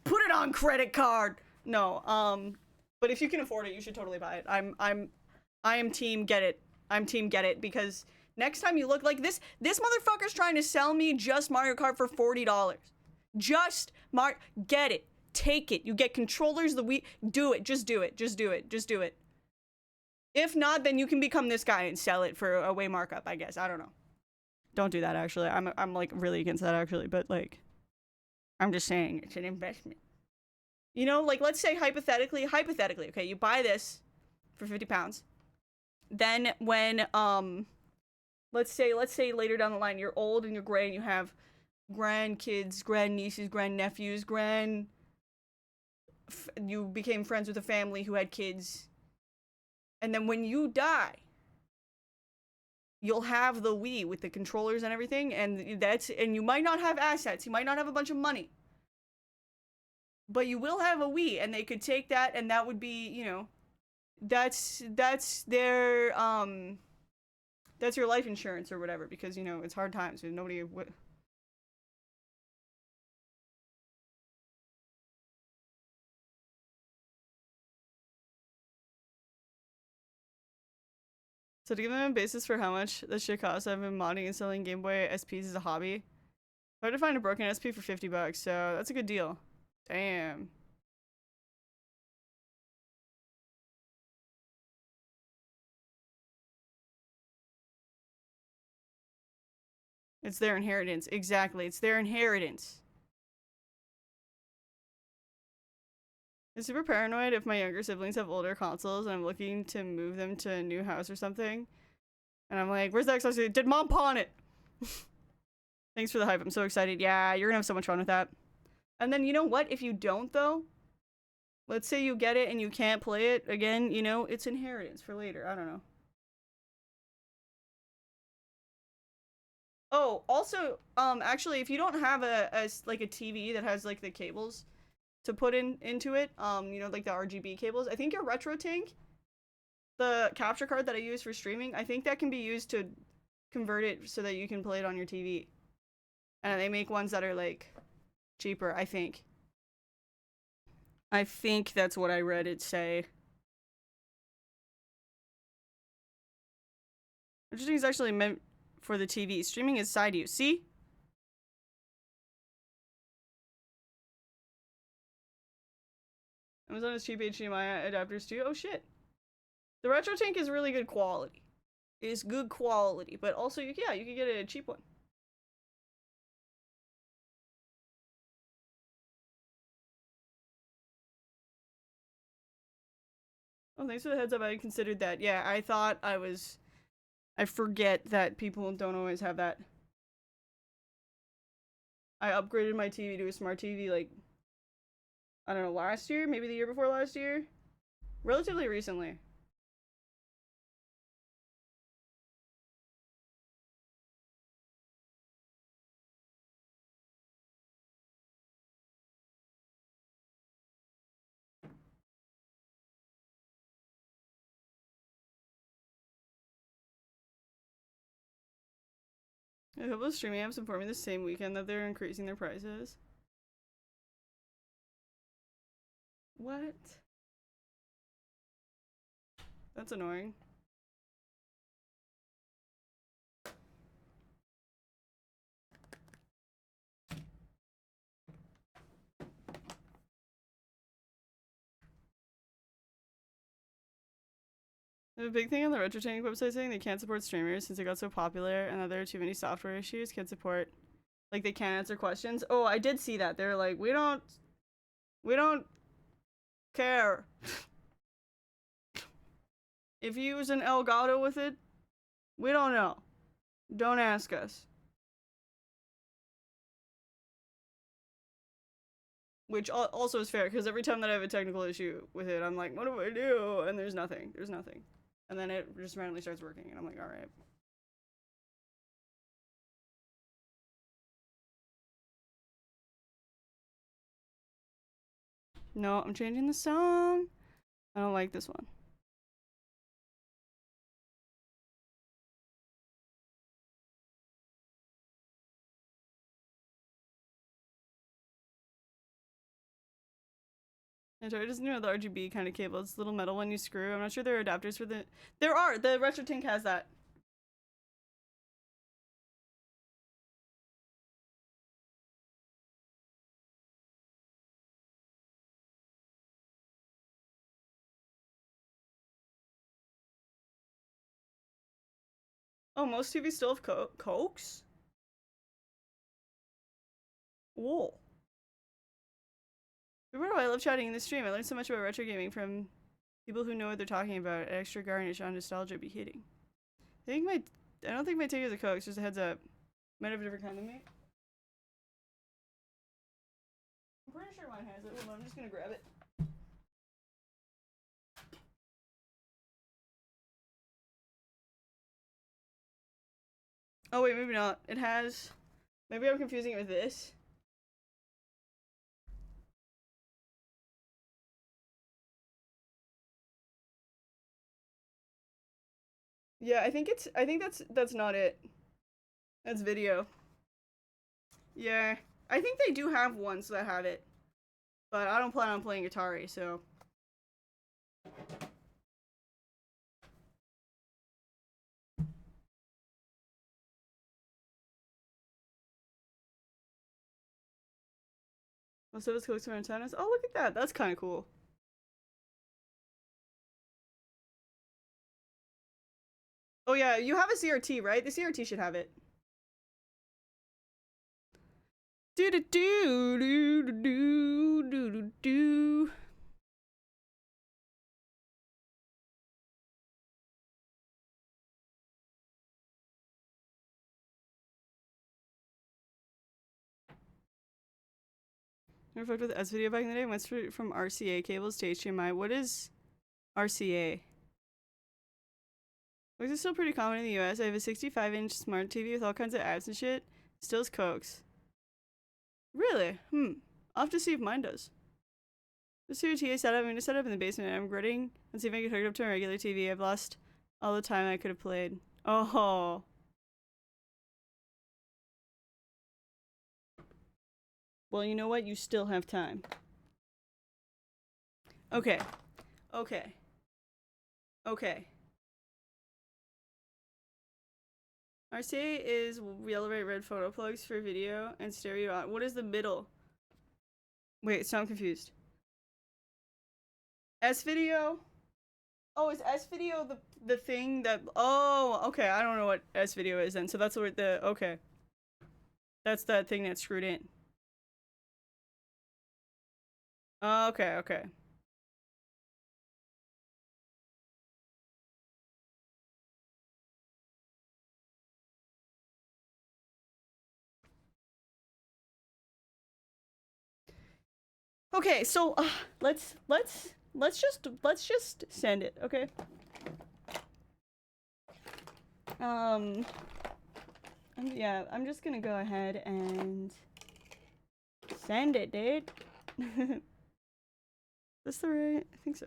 Put it on credit card. No, but if you can afford it, you should totally buy it. I am team get it. I'm team get it, because next time you look like this motherfucker's trying to sell me just Mario Kart for $40. Get it. Take it. You get controllers, the Wii. Do it. Just do it. Just do it. Just do it. If not, then you can become this guy and sell it for a way markup, I guess. I don't know. Don't do that, actually. I'm like really against that, actually, but like, I'm just saying it's an investment. You know, like let's say hypothetically, okay, you buy this for £50. Then when let's say later down the line you're old and you're gray and you have grandkids, grandnieces, grandnephews, you became friends with a family who had kids. And then when you die, you'll have the Wii with the controllers and everything, and you might not have assets, you might not have a bunch of money, but you will have a Wii, and they could take that, and that would be, you know, that's their that's your life insurance or whatever, because you know it's hard times and nobody So to give them a basis for how much this shit costs, I've been modding and selling Game Boy SPs as a hobby. I had to find a broken SP for $50, so that's a good deal. Damn. It's their inheritance. Exactly. It's their inheritance. I'm super paranoid if my younger siblings have older consoles and I'm looking to move them to a new house or something. And I'm like, where's the Xbox? Did mom pawn it? Thanks for the hype. I'm so excited. Yeah, you're gonna have so much fun with that. And then you know what? If you don't though, let's say you get it and you can't play it again, you know, it's inheritance for later. I don't know. Oh, also, actually, if you don't have a like a TV that has like the cables to put into it, you know, like the RGB cables, I think your retro tank, the capture card that I use for streaming, I think that can be used to convert it so that you can play it on your TV. And they make ones that are like cheaper, I think. I think that's what I read it say. Interesting is actually meant for the TV. Streaming is side use. See? Amazon has cheap HDMI adapters too. Oh shit. The retro tank is really good quality. It's good quality, but also yeah, you can get a cheap one. Oh, thanks for the heads up. I hadn't considered that. Yeah, I thought I forget that people don't always have that. I upgraded my TV to a smart TV like, I don't know, last year? Maybe the year before last year? Relatively recently. A couple of streaming apps informed me the same weekend that they're increasing their prices. What? That's annoying. There's a big thing on the RetroTank website saying they can't support streamers since it got so popular and that there are too many software issues. Can't support, like they can't answer questions. Oh, I did see that. They're like, we don't care. If you use an Elgato with it, we don't know. Don't ask us. Which also is fair, because every time that I have a technical issue with it, I'm like, what do I do? And there's nothing. There's nothing. And then it just randomly starts working, and I'm like, alright. No, I'm changing the song. I don't like this one. And Tori doesn't know the RGB kind of cable. It's the little metal one you screw. I'm not sure there are adapters for the. There are. The RetroTank has that. Oh, most TVs still have Cokes? Whoa. Remember, I love chatting in the stream. I learned so much about retro gaming from people who know what they're talking about. An extra garnish on nostalgia be hitting. I don't think my take is a Coke. It's just a heads up. Might have a different kind than me. I'm pretty sure mine has it. Hold on, I'm just gonna grab it. Oh wait, maybe not. It has. Maybe I'm confusing it with this. Yeah, I think that's not it. That's video. Yeah. I think they do have ones that have it. But I don't plan on playing Atari, so Most of us cooks are antennas. Oh, look at that. That's kind of cool. Oh yeah, you have a CRT, right? The CRT should have it. Do do do do do do do do. Never fucked with S video back in the day. Went from RCA cables to HDMI. What is RCA? This is still pretty common in the US. I have a 65-inch smart TV with all kinds of apps and shit. Still's Cokes. Really? I'll have to see if mine does. The CRT setup, I'm gonna set up in the basement. I'm gritting and see if I can hook it up to a regular TV. I've lost all the time I could have played. Oh. Well, you know what? You still have time. Okay. Okay. Okay. RCA is yellow, bright, red photo plugs for video and stereo. What is the middle? Wait, so I'm confused. S video? Oh, is S video the thing that? Oh, okay. I don't know what S video is then. So that's what the okay. That's that thing that's screwed in. Okay, okay. Okay, so let's just send it, okay? Yeah, I'm just gonna go ahead and send it, dude. That's the right? I think so.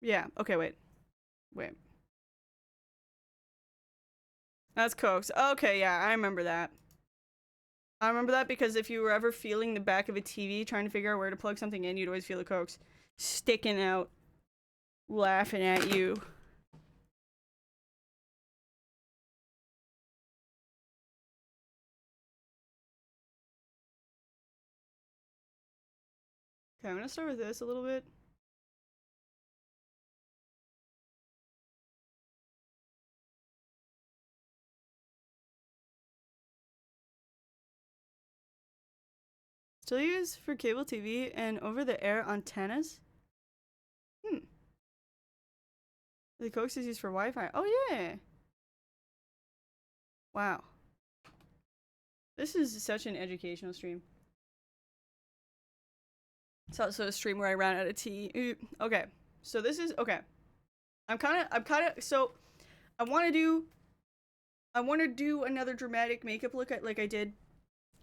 Yeah. Okay. Wait. That's Cokes. Okay. Yeah, I remember that. I remember that because if you were ever feeling the back of a TV trying to figure out where to plug something in, you'd always feel the Cokes sticking out, laughing at you. Okay, I'm gonna start with this a little bit. Still used for cable TV and over-the-air antennas? The Cokes is used for Wi-Fi. Oh yeah! Wow. This is such an educational stream. It's also a stream where I ran out of tea. Okay. So this is okay. I'm kind of so I want to do another dramatic makeup look like I did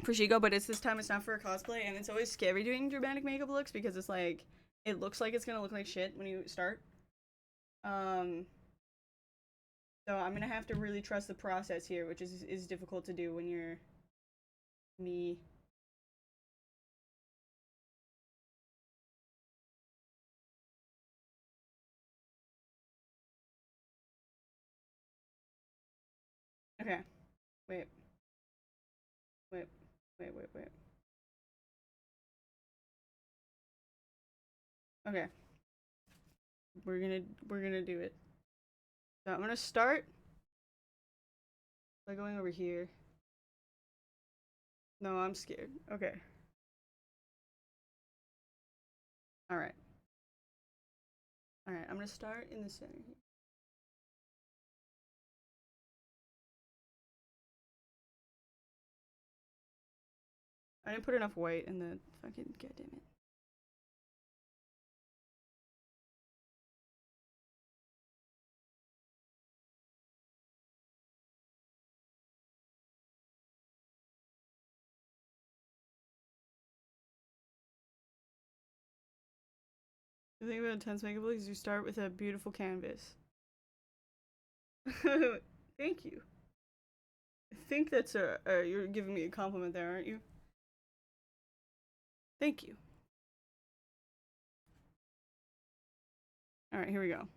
for Shigo, but this time it's not for a cosplay, and it's always scary doing dramatic makeup looks because it's like it looks like it's gonna look like shit when you start. So I'm gonna have to really trust the process here, which is difficult to do when you're me. Okay. Wait. Wait. Wait. Okay. We're gonna do it. So I'm gonna start by going over here. No, I'm scared. Okay. Alright. Alright, I'm gonna start in the center here. I didn't put enough white in the fucking goddamn it. The thing about intense makeup is you start with a beautiful canvas. Thank you. I think that's you're giving me a compliment there, aren't you? Thank you. Alright, here we go.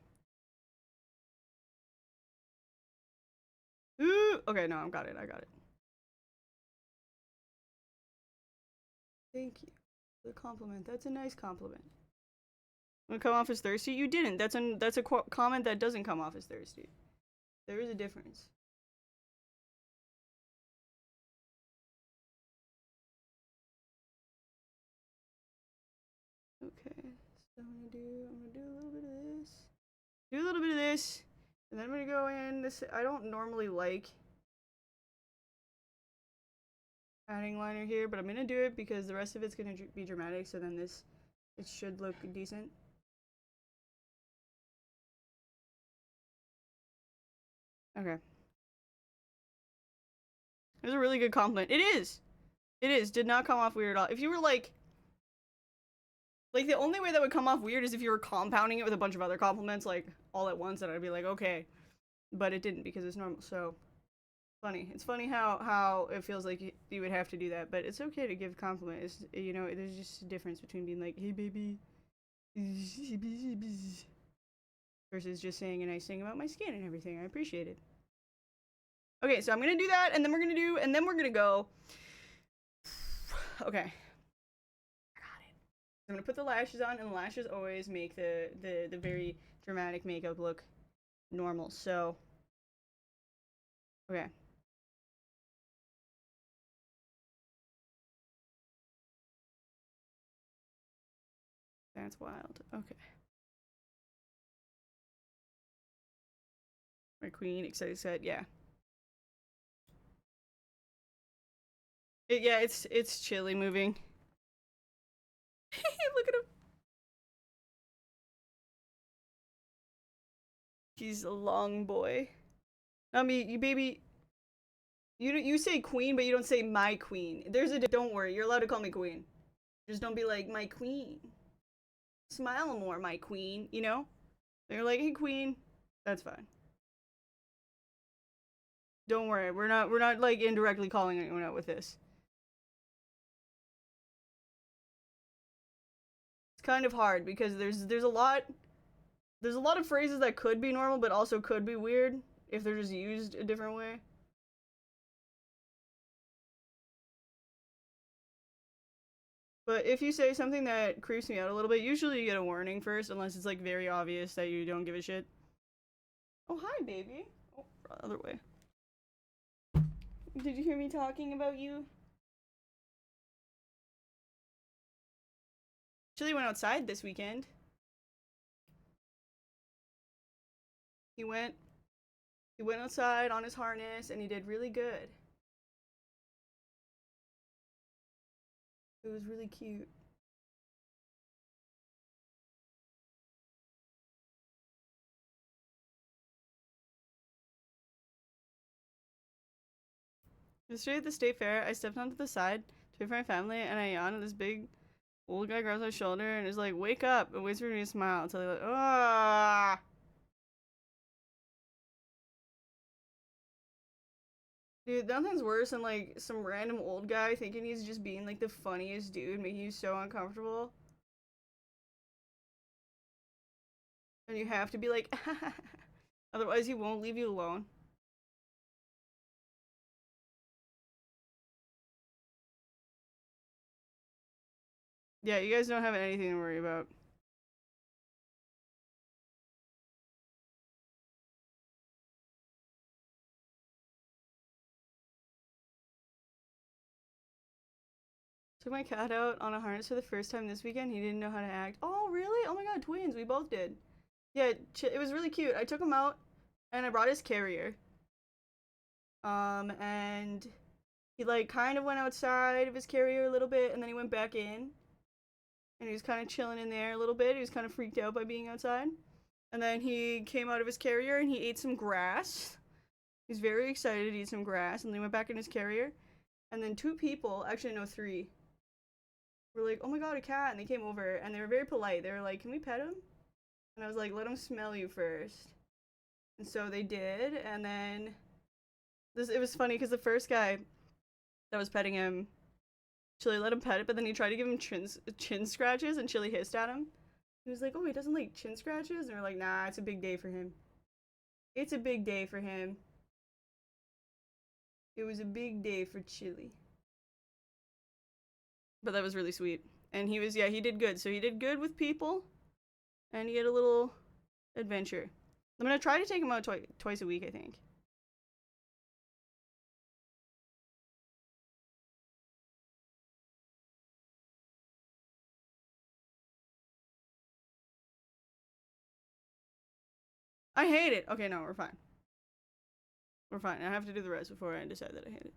Okay, no, I got it. Thank you for the compliment. That's a nice compliment. I'm gonna come off as thirsty? You didn't. That's a comment that doesn't come off as thirsty. There is a difference. Okay, so I'm gonna do a little bit of this. Do a little bit of this, and then I'm gonna go in this. I don't normally like adding liner here, but I'm gonna do it because the rest of it's gonna be dramatic. So then it should look decent. Okay. It was a really good compliment. It is. It is. Did not come off weird at all. If you were like the only way that would come off weird is if you were compounding it with a bunch of other compliments, like, all at once, and I'd be like, okay. But it didn't because it's normal, so. Funny. It's funny how it feels like you would have to do that, but it's okay to give a compliment. It's, you know, there's just a difference between being like, hey, baby, versus just saying a nice thing about my skin and everything. I appreciate it. Okay, so I'm gonna do that, and then we're gonna go. Okay. I'm gonna put the lashes on, and the lashes always make the very dramatic makeup look normal. So, okay. That's wild. Okay. My queen, excited set, yeah. Yeah, it's chilly moving. Look at him. He's a long boy. I mean, you baby. You say queen, but you don't say my queen. Don't worry. You're allowed to call me queen. Just don't be like my queen. Smile more, my queen. You know. They're like, hey, queen. That's fine. Don't worry. We're not like indirectly calling anyone out with this. It's kind of hard because there's a lot of phrases that could be normal but also could be weird if they're just used a different way. But if you say something that creeps me out a little bit, usually you get a warning first, unless it's like very obvious that you don't give a shit. Oh, hi, baby. Oh, other way. Did you hear me talking about you? Chili went outside this weekend. He went outside on his harness and he did really good. It was really cute. Yesterday at the state fair, I stepped onto the side to wait for my family and I yawned, and this big old guy grabs my shoulder and is like, wake up, and waits for me to smile until they're like, ah. Dude, nothing's worse than like some random old guy thinking he's just being like the funniest dude, making you so uncomfortable. And you have to be like, otherwise he won't leave you alone. Yeah, you guys don't have anything to worry about. Took my cat out on a harness for the first time this weekend. He didn't know how to act. Oh, really? Oh my god, twins. We both did. Yeah, it was really cute. I took him out and I brought his carrier. And he like kind of went outside of his carrier a little bit and then he went back in. And he was kind of chilling in there a little bit. He was kind of freaked out by being outside. And then he came out of his carrier and he ate some grass. He's very excited to eat some grass. And then he went back in his carrier. And then two people, actually no, three, were like, oh my god, a cat. And they came over and they were very polite. They were like, can we pet him? And I was like, let him smell you first. And so they did. And then it was funny because the first guy that was petting him, Chili let him pet it, but then he tried to give him chin scratches and Chili hissed at him. He was like, oh, he doesn't like chin scratches? And we're like, nah, it's a big day for him. It's a big day for him. It was a big day for Chili. But that was really sweet. And he was, yeah, he did good. So he did good with people, and he had a little adventure. I'm gonna try to take him out twice a week, I think. I hate it. Okay, no, we're fine. We're fine. I have to do the rest before I decide that I hate it.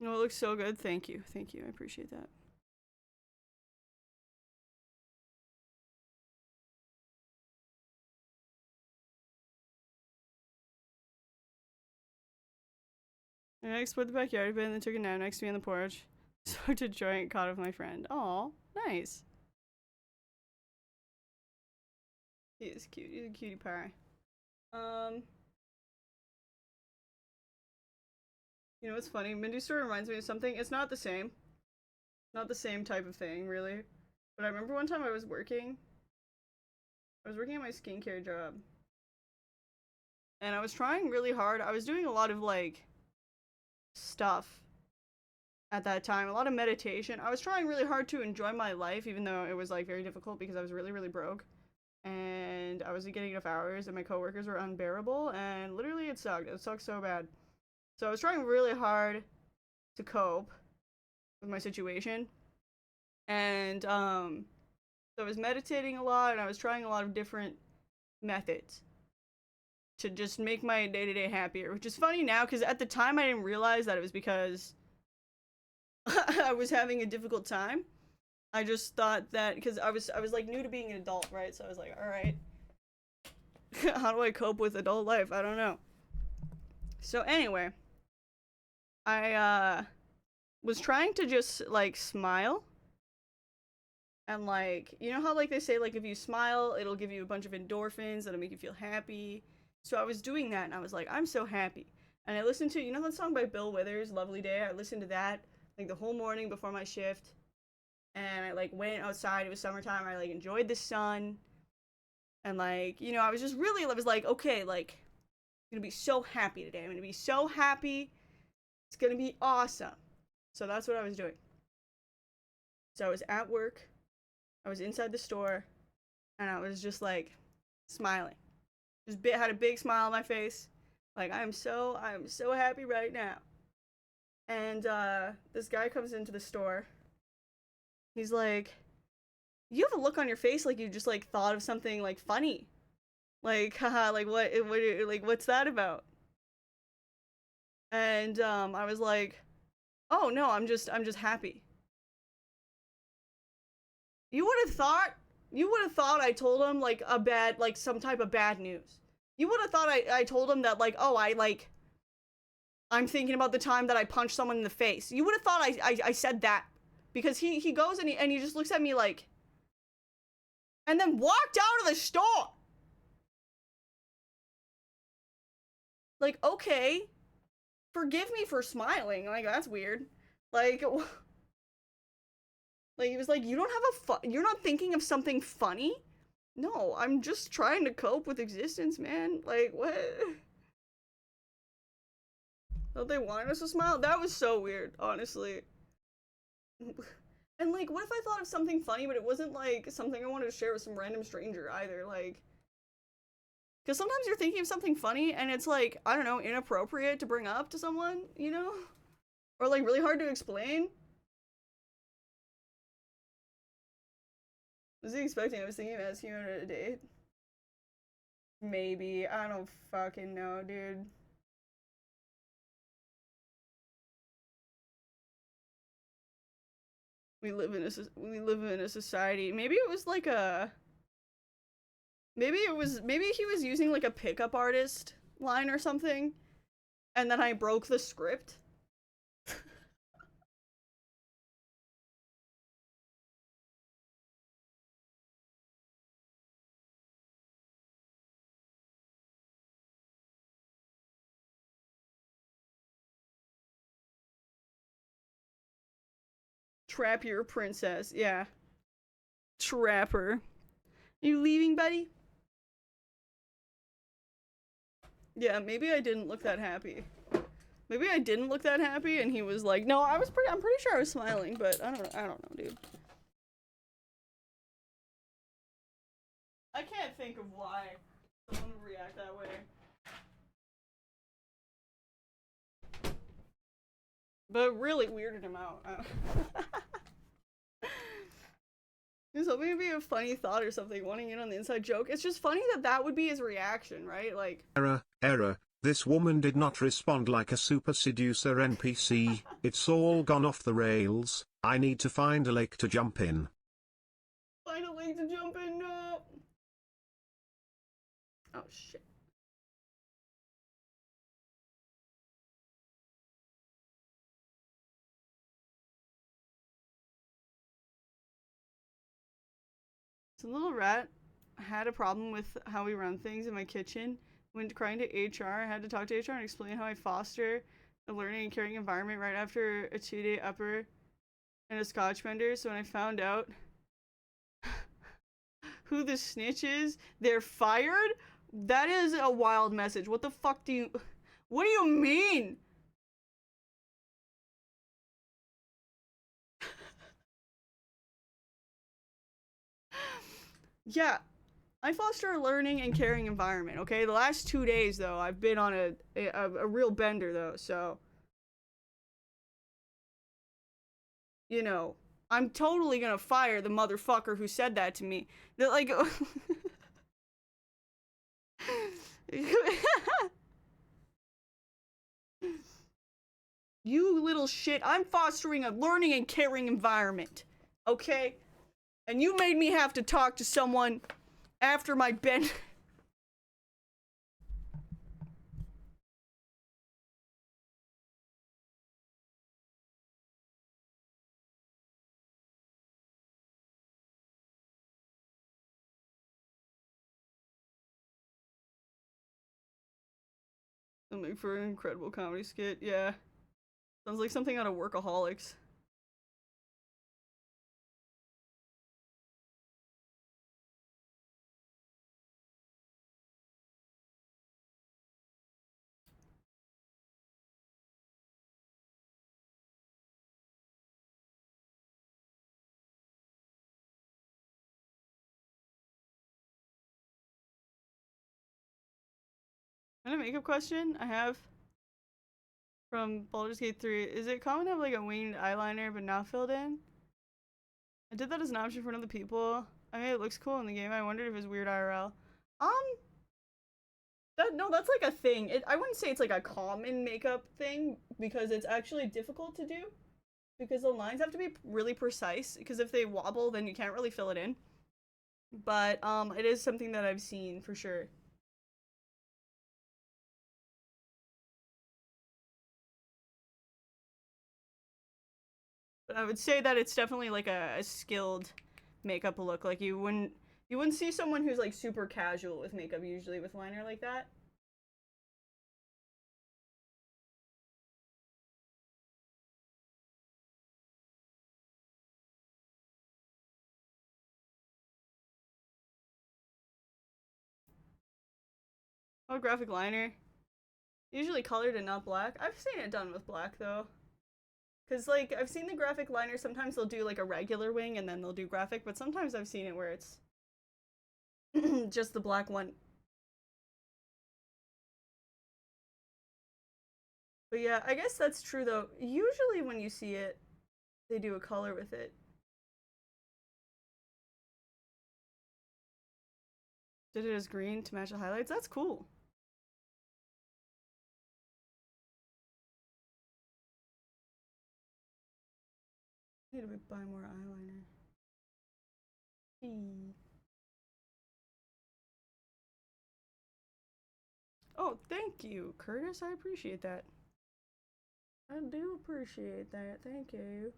No, it looks so good. Thank you. Thank you. I appreciate that. I explored the backyard a bit and then took a nap next to me on the porch. Smoked a joint, caught with my friend. Aw, nice. He is cute. He's a cutie pie. You know what's funny? Mindy Store reminds me of something. It's not the same. Not the same type of thing, really. But I remember one time I was working at my skincare job. And I was trying really hard. I was doing a lot of, like, stuff at that time. A lot of meditation. I was trying really hard to enjoy my life, even though it was, like, very difficult because I was really, really broke. And I wasn't getting enough hours, and my coworkers were unbearable, and literally it sucked. It sucked so bad. So I was trying really hard to cope with my situation. And, so I was meditating a lot, and I was trying a lot of different methods to just make my day-to-day happier, which is funny now, because at the time I didn't realize that it was because I was having a difficult time. I just thought that, because I was like new to being an adult, right? So I was like, alright, how do I cope with adult life? I don't know. So anyway, I, was trying to just, like, smile. And, like, you know how, like, they say, like, if you smile, it'll give you a bunch of endorphins that'll make you feel happy. So I was doing that, and I was like, I'm so happy. And I listened to, you know that song by Bill Withers, Lovely Day? I listened to that, like, the whole morning before my shift. And I, like, went outside. It was summertime. I, like, enjoyed the sun. And, like, you know, I was just really, I was like, okay, like, I'm gonna be so happy today. I'm gonna be so happy. It's gonna be awesome. So that's what I was doing. So I was at work. I was inside the store. And I was just, like, smiling. Just had a big smile on my face. Like, I'm so happy right now. And, this guy comes into the store. He's like, you have a look on your face like you just, like, thought of something, like, funny. Like, haha, like, like, what's that about? And, I was like, oh, no, I'm just happy. You would have thought I told him, like, like, some type of bad news. You would have thought I told him that, like, oh, I'm thinking about the time that I punched someone in the face. You would have thought I said that. Because he goes and he just looks at me like, and then walked out of the store. Like, okay, forgive me for smiling. Like, that's weird. Like, like he was like, you don't have you're not thinking of something funny? No, I'm just trying to cope with existence, man. Like, what? Don't they want us to smile? That was so weird, honestly. And, like, what if I thought of something funny, but it wasn't, like, something I wanted to share with some random stranger either? Like, because sometimes you're thinking of something funny, and it's, like, I don't know, inappropriate to bring up to someone, you know? Or, like, really hard to explain. Was he expecting? I was thinking of asking him on a date. Maybe. I don't fucking know, dude. We live in a society. Maybe it was like a. Maybe he was using like a pickup artist line or something, and then I broke the script. Trap your princess. Yeah. Trapper. Are you leaving, buddy? Yeah, maybe I didn't look that happy. Maybe I didn't look that happy and he was like, no, I'm pretty sure I was smiling, but I don't know, dude. I can't think of why someone would react that way. But it really weirded him out. He was hoping it'd be a funny thought or something, wanting in on the inside joke. It's just funny that that would be his reaction, right? Like, Error. This woman did not respond like a super seducer NPC. It's all gone off the rails. I need to find a lake to jump in. Find a lake to jump in, no! Oh, shit. Some little rat had a problem with how we run things in my kitchen. Went crying to HR. I had to talk to HR and explain how I foster a learning and caring environment right after a 2-day upper and a scotch bender. So when I found out who the snitch is, they're fired? That is a wild message. What the fuck do you mean? Yeah, I foster a learning and caring environment, okay? The last 2 days, though, I've been on a real bender, though, so... You know, I'm totally gonna fire the motherfucker who said that to me. That, like... You little shit, I'm fostering a learning and caring environment, okay? And you made me have to talk to someone after my bend. Something for an incredible comedy skit, yeah. Sounds like something out of Workaholics. And a makeup question I have from Baldur's Gate 3. Is it common to have like a winged eyeliner but not filled in? I did that as an option for other people. I mean, it looks cool in the game. I wondered if it was weird IRL. No, that's like a thing. I wouldn't say it's like a common makeup thing because it's actually difficult to do because the lines have to be really precise because if they wobble, then you can't really fill it in. But it is something that I've seen for sure. But I would say that it's definitely like a skilled makeup look. Like you wouldn't see someone who's like super casual with makeup usually with liner like that. Oh, graphic liner. Usually colored and not black. I've seen it done with black though. Cause like I've seen the graphic liner, sometimes they'll do like a regular wing and then they'll do graphic, but sometimes I've seen it where it's just the black one. But yeah, I guess that's true though. Usually when you see it, they do a color with it. Did it as green to match the highlights? That's cool. I need to buy more eyeliner. Oh, thank you, Curtis. I appreciate that. I do appreciate that. Thank you.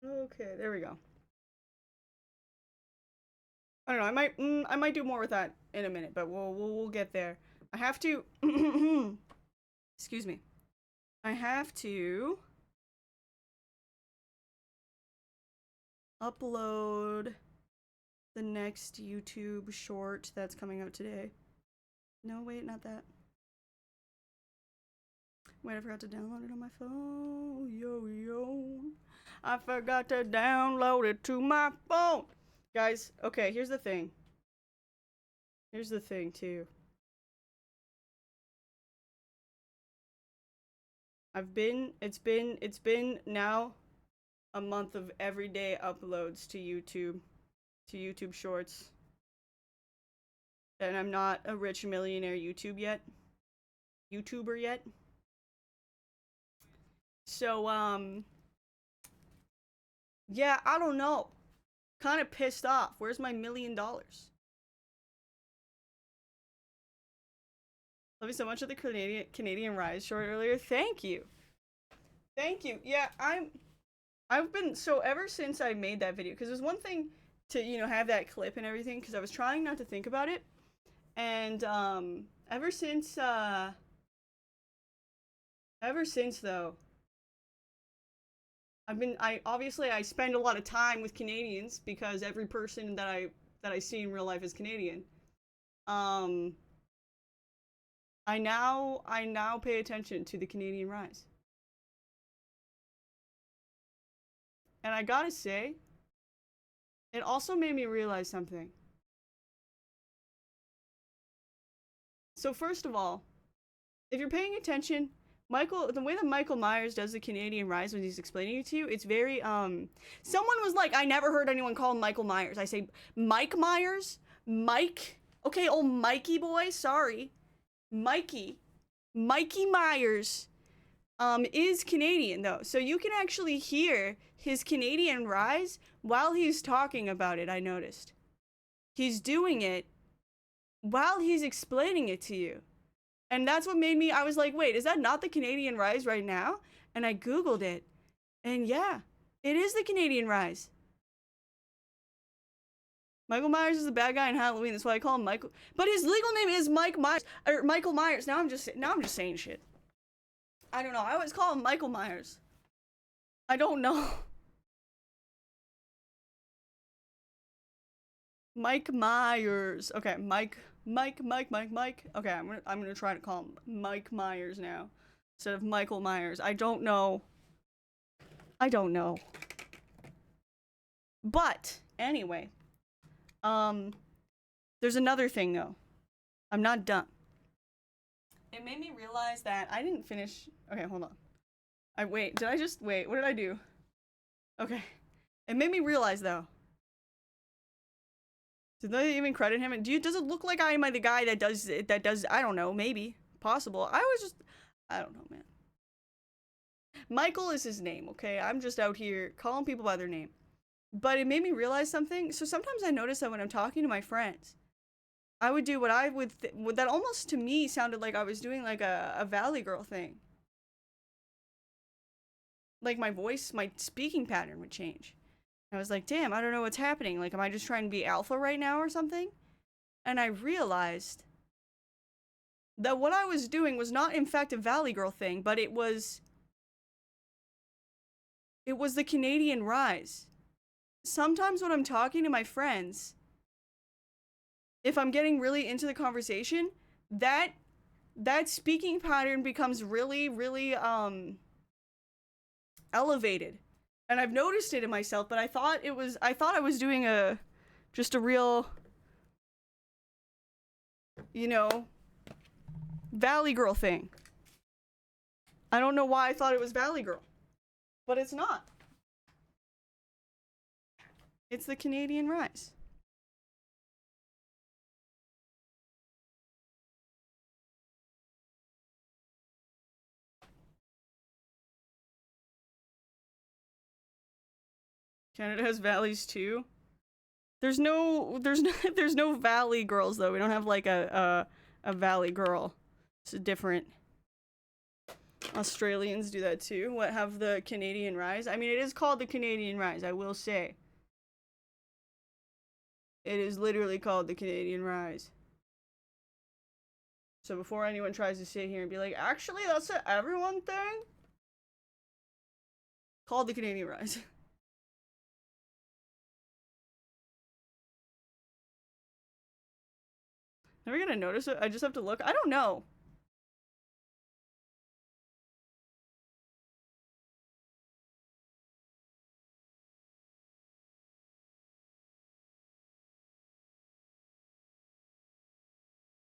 Okay, there we go. I don't know. I might do more with that in a minute, but we'll get there. I have to. Excuse me. I have to upload the next YouTube short that's coming out today. No, wait, not that. Wait, I forgot to download it on my phone. Yo. I forgot to download it to my phone. Guys, okay, here's the thing. Here's the thing, too. It's been now a month of everyday uploads to YouTube Shorts. And I'm not a rich millionaire YouTuber yet. So, yeah, I don't know. Kind of pissed off. Where's my $1 million? Love you so much of the Canadian Rise short earlier. Thank you. Yeah, I've been, so ever since I made that video, because there's one thing to, you know, have that clip and everything, because I was trying not to think about it. And, ever since though, I spend a lot of time with Canadians because every person that I see in real life is Canadian. I now pay attention to the Canadian Rise. And I gotta say, it also made me realize something. So first of all, if you're paying attention, the way that Michael Myers does the Canadian Rise when he's explaining it to you, it's very, someone was like, I never heard anyone call him Michael Myers. I say, Mike Myers? Mike? Okay, old Mikey boy, sorry. Mikey Myers, is Canadian, though. So you can actually hear his Canadian Rise while he's talking about it, I noticed. He's doing it while he's explaining it to you. And that's what made me, I was like, wait, is that not the Canadian Rise right now? And I Googled it. And yeah, it is the Canadian Rise. Michael Myers is the bad guy in Halloween. That's why I call him Michael. But his legal name is Mike Myers, or Michael Myers. Now I'm just saying shit. I don't know. I always call him Michael Myers. I don't know. Mike Myers. Okay, Mike. Okay, I'm gonna try to call him Mike Myers now instead of Michael Myers. I don't know. But anyway, there's another thing though. I'm not done. It made me realize that I didn't finish. Okay, hold on. What did I do? Okay. It made me realize though. Did they even credit him? Does it look like I am the guy that does, I don't know, maybe. Possible. I don't know, man. Michael is his name, okay? I'm just out here calling people by their name. But it made me realize something. So sometimes I notice that when I'm talking to my friends, I would do what I would, that almost to me sounded like I was doing like a Valley Girl thing. Like my voice, my speaking pattern would change. I was like, damn, I don't know what's happening. Like, am I just trying to be alpha right now or something? And I realized that what I was doing was not, in fact, a Valley Girl thing, but it was the Canadian Rise. Sometimes when I'm talking to my friends, if I'm getting really into the conversation, that speaking pattern becomes really, really, elevated. And I've noticed it in myself, but I thought I was doing just a real, you know, Valley Girl thing. I don't know why I thought it was Valley Girl, but it's not. It's the Canadian Rise. Canada has valleys too. There's no Valley Girls though. We don't have like a Valley Girl. It's a different. Australians do that too. What, have the Canadian Rise? I mean, it is called the Canadian Rise, I will say. It is literally called the Canadian Rise. So before anyone tries to sit here and be like, actually, that's an everyone thing, called the Canadian Rise. Are we gonna notice it? I just have to look. I don't know.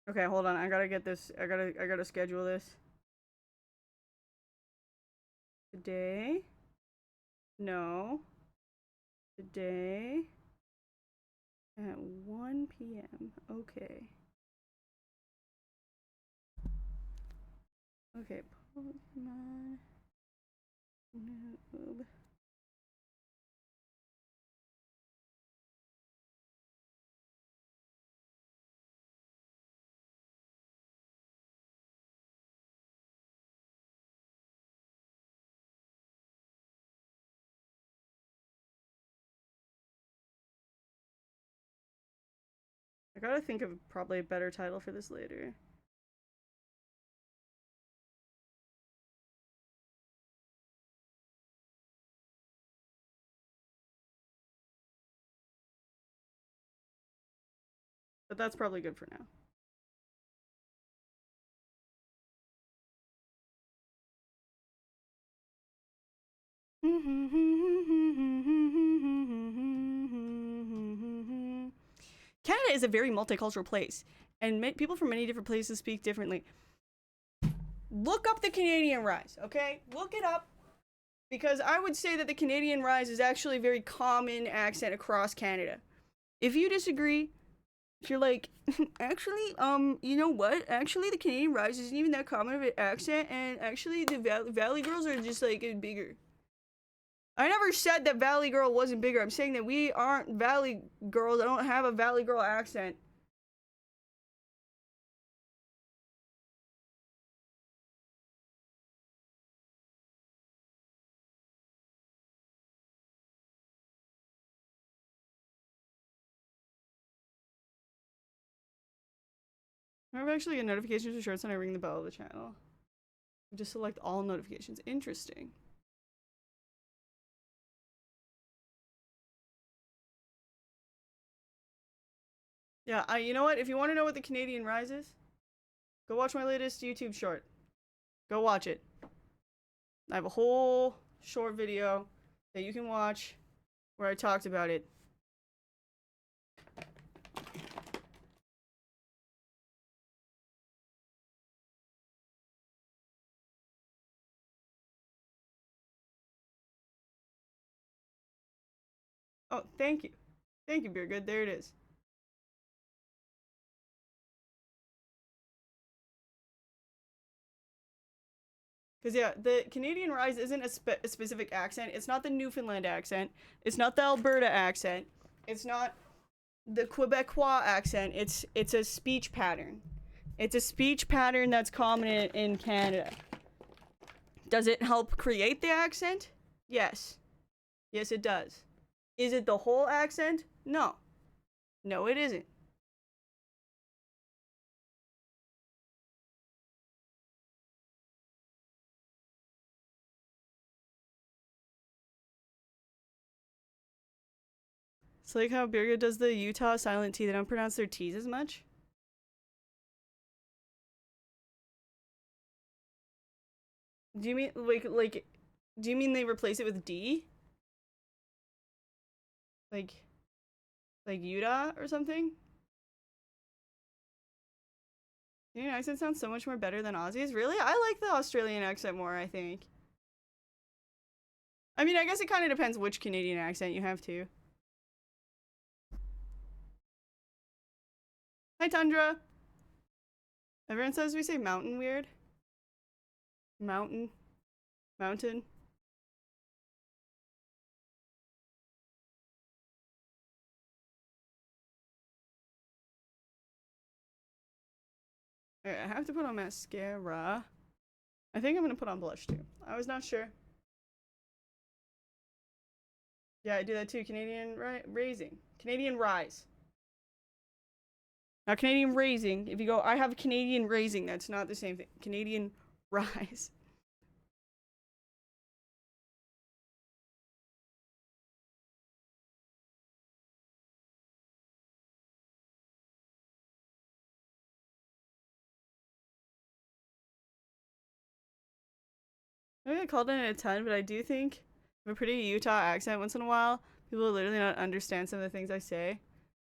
Okay, hold on. I gotta get this. I gotta schedule this. Today? No. Today at 1 p.m. Okay. Okay, Pokemon Noob. I gotta think of probably a better title for this later. But that's probably good for now. Canada is a very multicultural place, and people from many different places speak differently. Look up the Canadian Rise, okay? Look it up, because I would say that the Canadian Rise is actually a very common accent across Canada. If you disagree, if you're like, actually, you know what? Actually, the Canadian Rise isn't even that common of an accent, and actually, the Valley Girls are just like bigger. I never said that Valley Girl wasn't bigger. I'm saying that we aren't Valley Girls. I don't have a Valley Girl accent. I have actually get notifications for shorts when I ring the bell of the channel. Just select all notifications. Interesting. Yeah, you know what? If you want to know what the Canadian Rise is, go watch my latest YouTube short. Go watch it. I have a whole short video that you can watch where I talked about it. Oh, thank you. Thank you, Beer Good. There it is. Because, yeah, the Canadian Rise isn't a specific accent. It's not the Newfoundland accent. It's not the Alberta accent. It's not the Quebecois accent. It's a speech pattern. It's a speech pattern that's common in Canada. Does it help create the accent? Yes. Yes, it does. Is it the whole accent? No. No, it isn't. It's like how Birgit does the Utah silent T. They don't pronounce their T's as much. Do you mean like do you mean they replace it with D? Like Utah or something? Your accent sounds so much more better than Aussie's. Really? I like the Australian accent more, I think. I mean, I guess it kind of depends which Canadian accent you have too. Hi, Tundra. Everyone says we say mountain weird. Mountain. Mountain. Alright, I have to put on mascara. I think I'm gonna put on blush too. I was not sure. Yeah, I do that too. Canadian raising. Canadian rise. Now, Canadian raising, if you go, I have Canadian raising, that's not the same thing. Canadian rise. Maybe I called it a ton, but I do think I have a pretty Utah accent once in a while. People will literally not understand some of the things I say.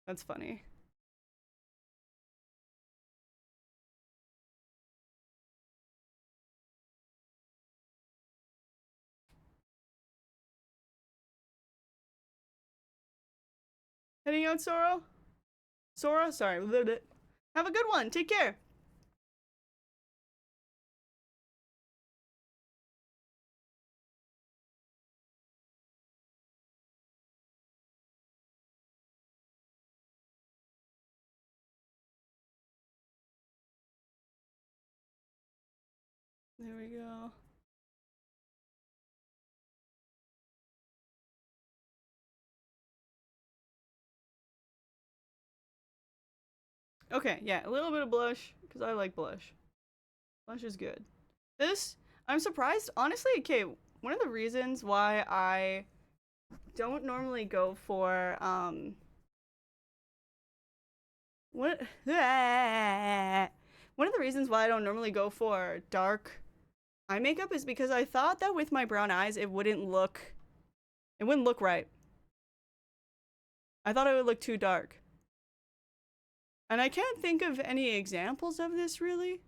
That's funny. Heading out, Sora? Sora? Sorry. Have a good one. Take care. There we go. Okay, yeah, a little bit of blush, because I like blush. Blush is good. This, I'm surprised, honestly, okay, one of the reasons why I don't normally go for, what, one of the reasons why I don't normally go for dark eye makeup is because I thought that with my brown eyes, it wouldn't look right. I thought it would look too dark. And I can't think of any examples of this really.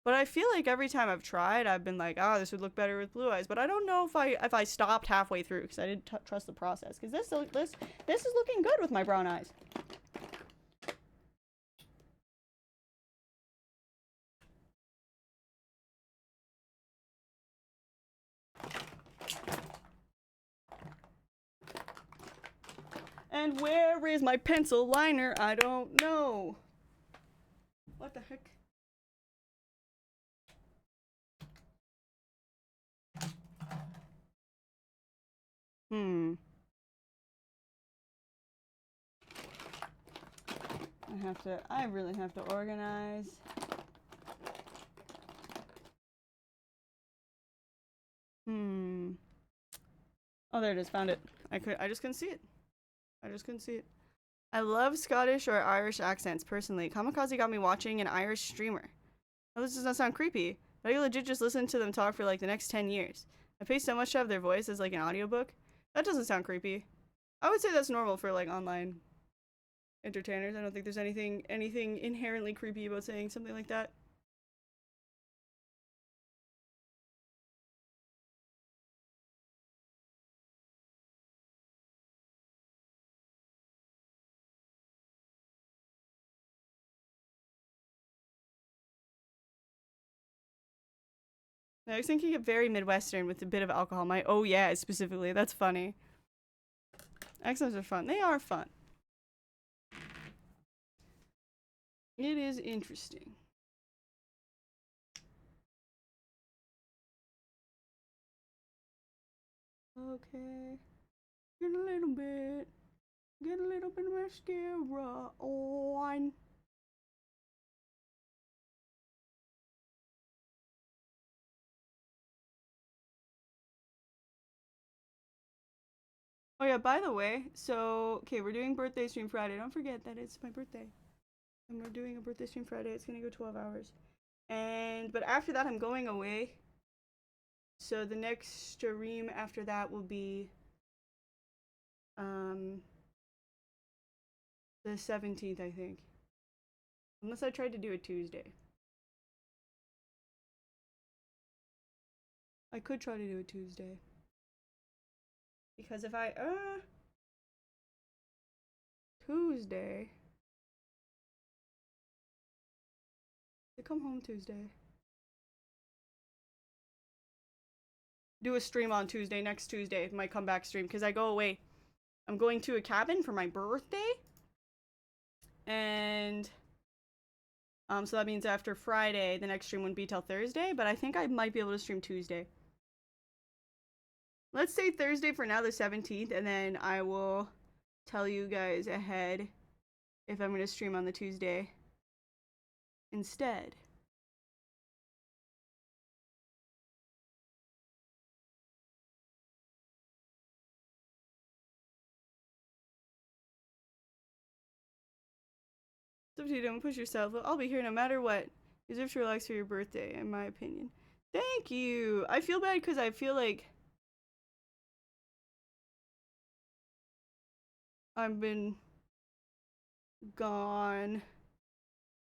But I feel like every time I've tried, I've been like, oh, this would look better with blue eyes. But I don't know if I stopped halfway through because I didn't trust the process. Because this is looking good with my brown eyes. And where is my pencil liner? I don't know. What the heck? I really have to organize. Oh, there it is, found it. I just couldn't see it. I love Scottish or Irish accents, personally. Kamikaze got me watching an Irish streamer. Now, this does not sound creepy, but I legit just listened to them talk for like the next 10 years. I pay so much to have their voice as like an audiobook. That doesn't sound creepy. I would say that's normal for like online entertainers. I don't think there's anything inherently creepy about saying something like that. I was thinking of very Midwestern with a bit of alcohol. My oh yeah specifically. That's funny. Accents are fun. They are fun. It is interesting. Okay. Get a little bit of mascara on. Oh yeah, by the way, so, okay, we're doing birthday stream Friday. Don't forget that it's my birthday. And we're doing a birthday stream Friday. It's gonna go 12 hours. But after that, I'm going away. So the next stream after that will be, the 17th, I think. Unless I tried to do a Tuesday. I could try to do a Tuesday. Because if I, Tuesday. I come home Tuesday. Do a stream on Tuesday, next Tuesday, my comeback stream, because I go away. I'm going to a cabin for my birthday. And So that means after Friday, the next stream wouldn't be till Thursday, but I think I might be able to stream Tuesday. Let's say Thursday for now, the 17th, and then I will tell you guys ahead if I'm going to stream on the Tuesday instead. It's up to you, don't push yourself. I'll be here no matter what. You deserve to relax for your birthday, in my opinion. Thank you. I feel bad because I feel like I've been gone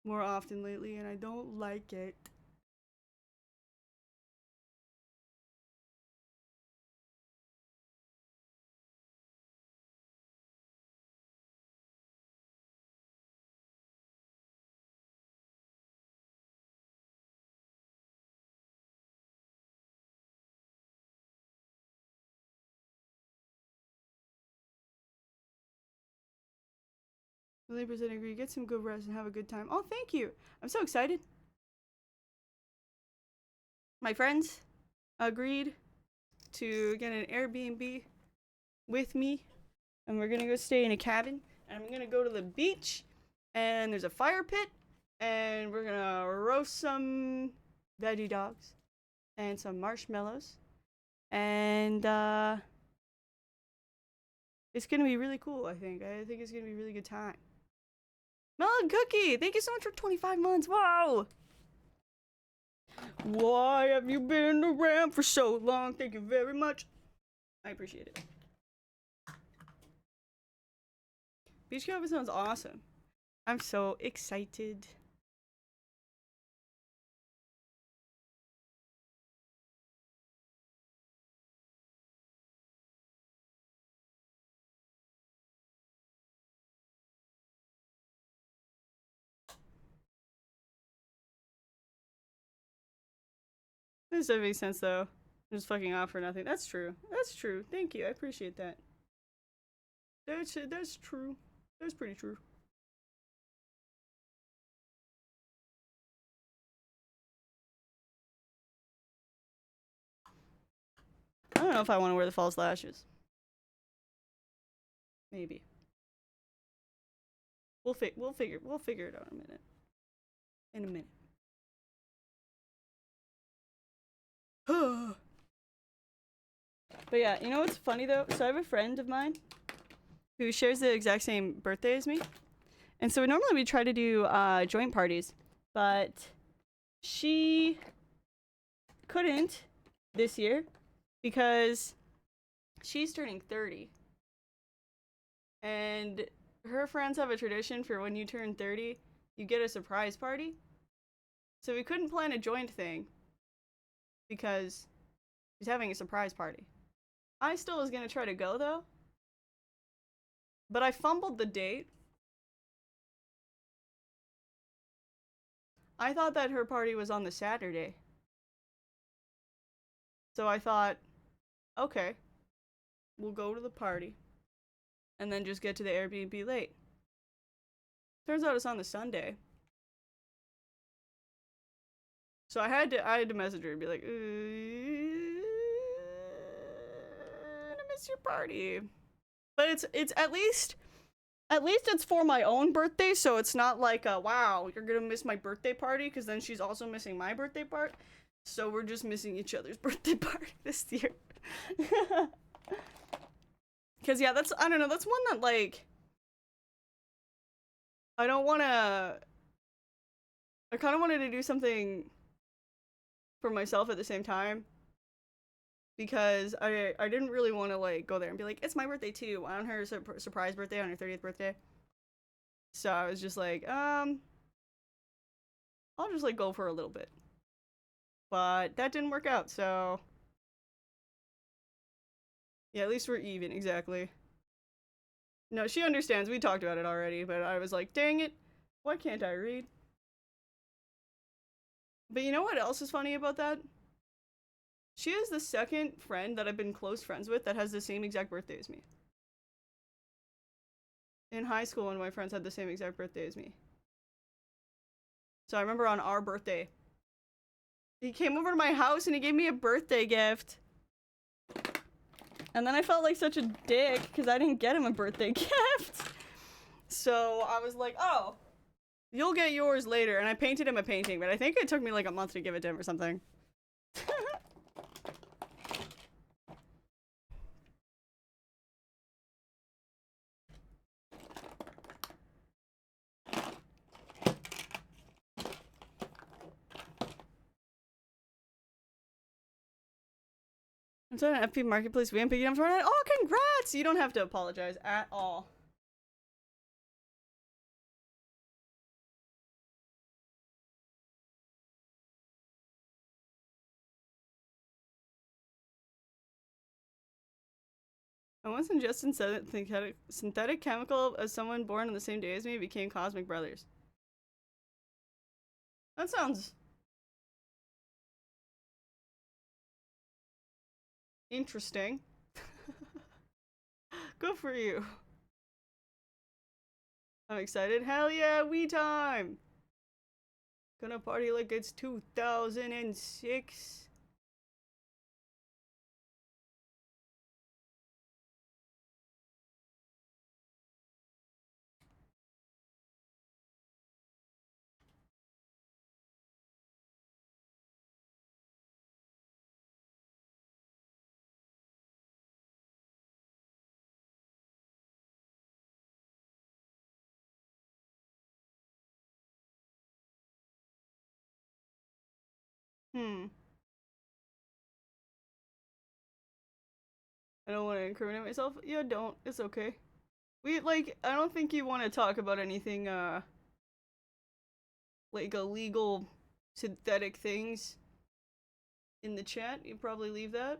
more often lately and I don't like it. Really percent agree. Get some good rest and have a good time. Oh, thank you. I'm so excited. My friends agreed to get an Airbnb with me, and we're gonna go stay in a cabin. And I'm gonna go to the beach, and there's a fire pit, and we're gonna roast some veggie dogs and some marshmallows, and it's gonna be really cool. I think it's gonna be a really good time. Melon Cookie, thank you so much for 25 months. Wow. Why have you been around for so long? Thank you very much. I appreciate it. Beach cabin sounds awesome. I'm so excited. This doesn't make sense though. I'm just fucking off for nothing. That's true. That's true. Thank you. I appreciate that. That's true. That's pretty true. I don't know if I want to wear the false lashes. Maybe. We'll figure it out in a minute. In a minute. But yeah, you know what's funny though? So I have a friend of mine who shares the exact same birthday as me. And so normally we try to do joint parties, but she couldn't this year because she's turning 30. And her friends have a tradition for when you turn 30, you get a surprise party. So we couldn't plan a joint thing because she's having a surprise party. I still was gonna try to go though, but I fumbled the date. I thought that her party was on the Saturday. So I thought, okay, we'll go to the party and then just get to the Airbnb late. Turns out it's on the Sunday. So I had to message her and be like, I miss your party. But it's at least it's for my own birthday, so it's not like a wow, you're gonna miss my birthday party, because then she's also missing my birthday part. So we're just missing each other's birthday party this year. Cause yeah, I don't know, that's one that like I kinda wanted to do something for myself at the same time. Because I didn't really want to like go there and be like, it's my birthday too, on her surprise birthday, on her 30th birthday. So I was just like, I'll just like go for a little bit. But that didn't work out, so yeah, at least we're even, exactly. No, she understands, we talked about it already, but I was like, dang it, why can't I read? But you know what else is funny about that? She is the second friend that I've been close friends with that has the same exact birthday as me. In high school, one of my friends had the same exact birthday as me. So I remember on our birthday, he came over to my house and he gave me a birthday gift. And then I felt like such a dick because I didn't get him a birthday gift. So I was like, oh, you'll get yours later. And I painted him a painting, but I think it took me like a month to give it to him or something. I'm sorry, FP Marketplace, we didn't pick it up for it. Oh, congrats! You don't have to apologize at all. I once ingested synthetic chemical as someone born on the same day as me became cosmic brothers. That sounds interesting. Good for you. I'm excited. Hell yeah, we time! Gonna party like it's 2006. I don't want to incriminate myself. Yeah, don't. It's okay. I don't think you want to talk about anything, like illegal synthetic things in the chat. You probably leave that.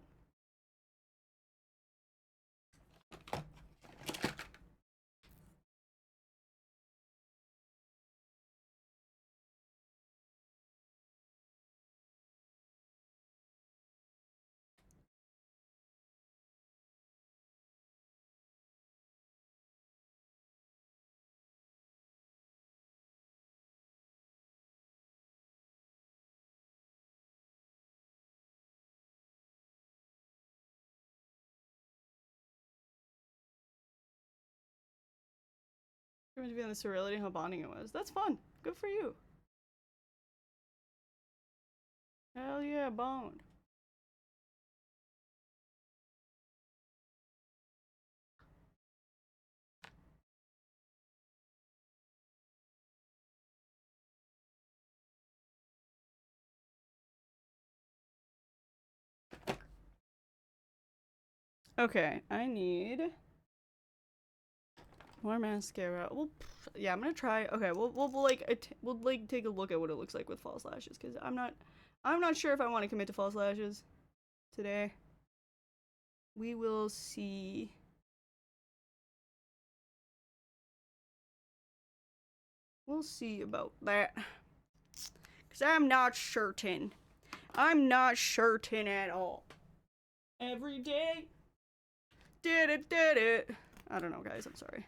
You're meant to be on the sterility, how bonding it was. That's fun. Good for you. Hell yeah, bond. Okay, I need more mascara. Well, yeah, I'm gonna try. Okay, we'll take a look at what it looks like with false lashes because I'm not sure if I want to commit to false lashes today. We will see. We'll see about that. Because I'm not certain. I'm not certain at all. Every day. Did it. I don't know, guys. I'm sorry.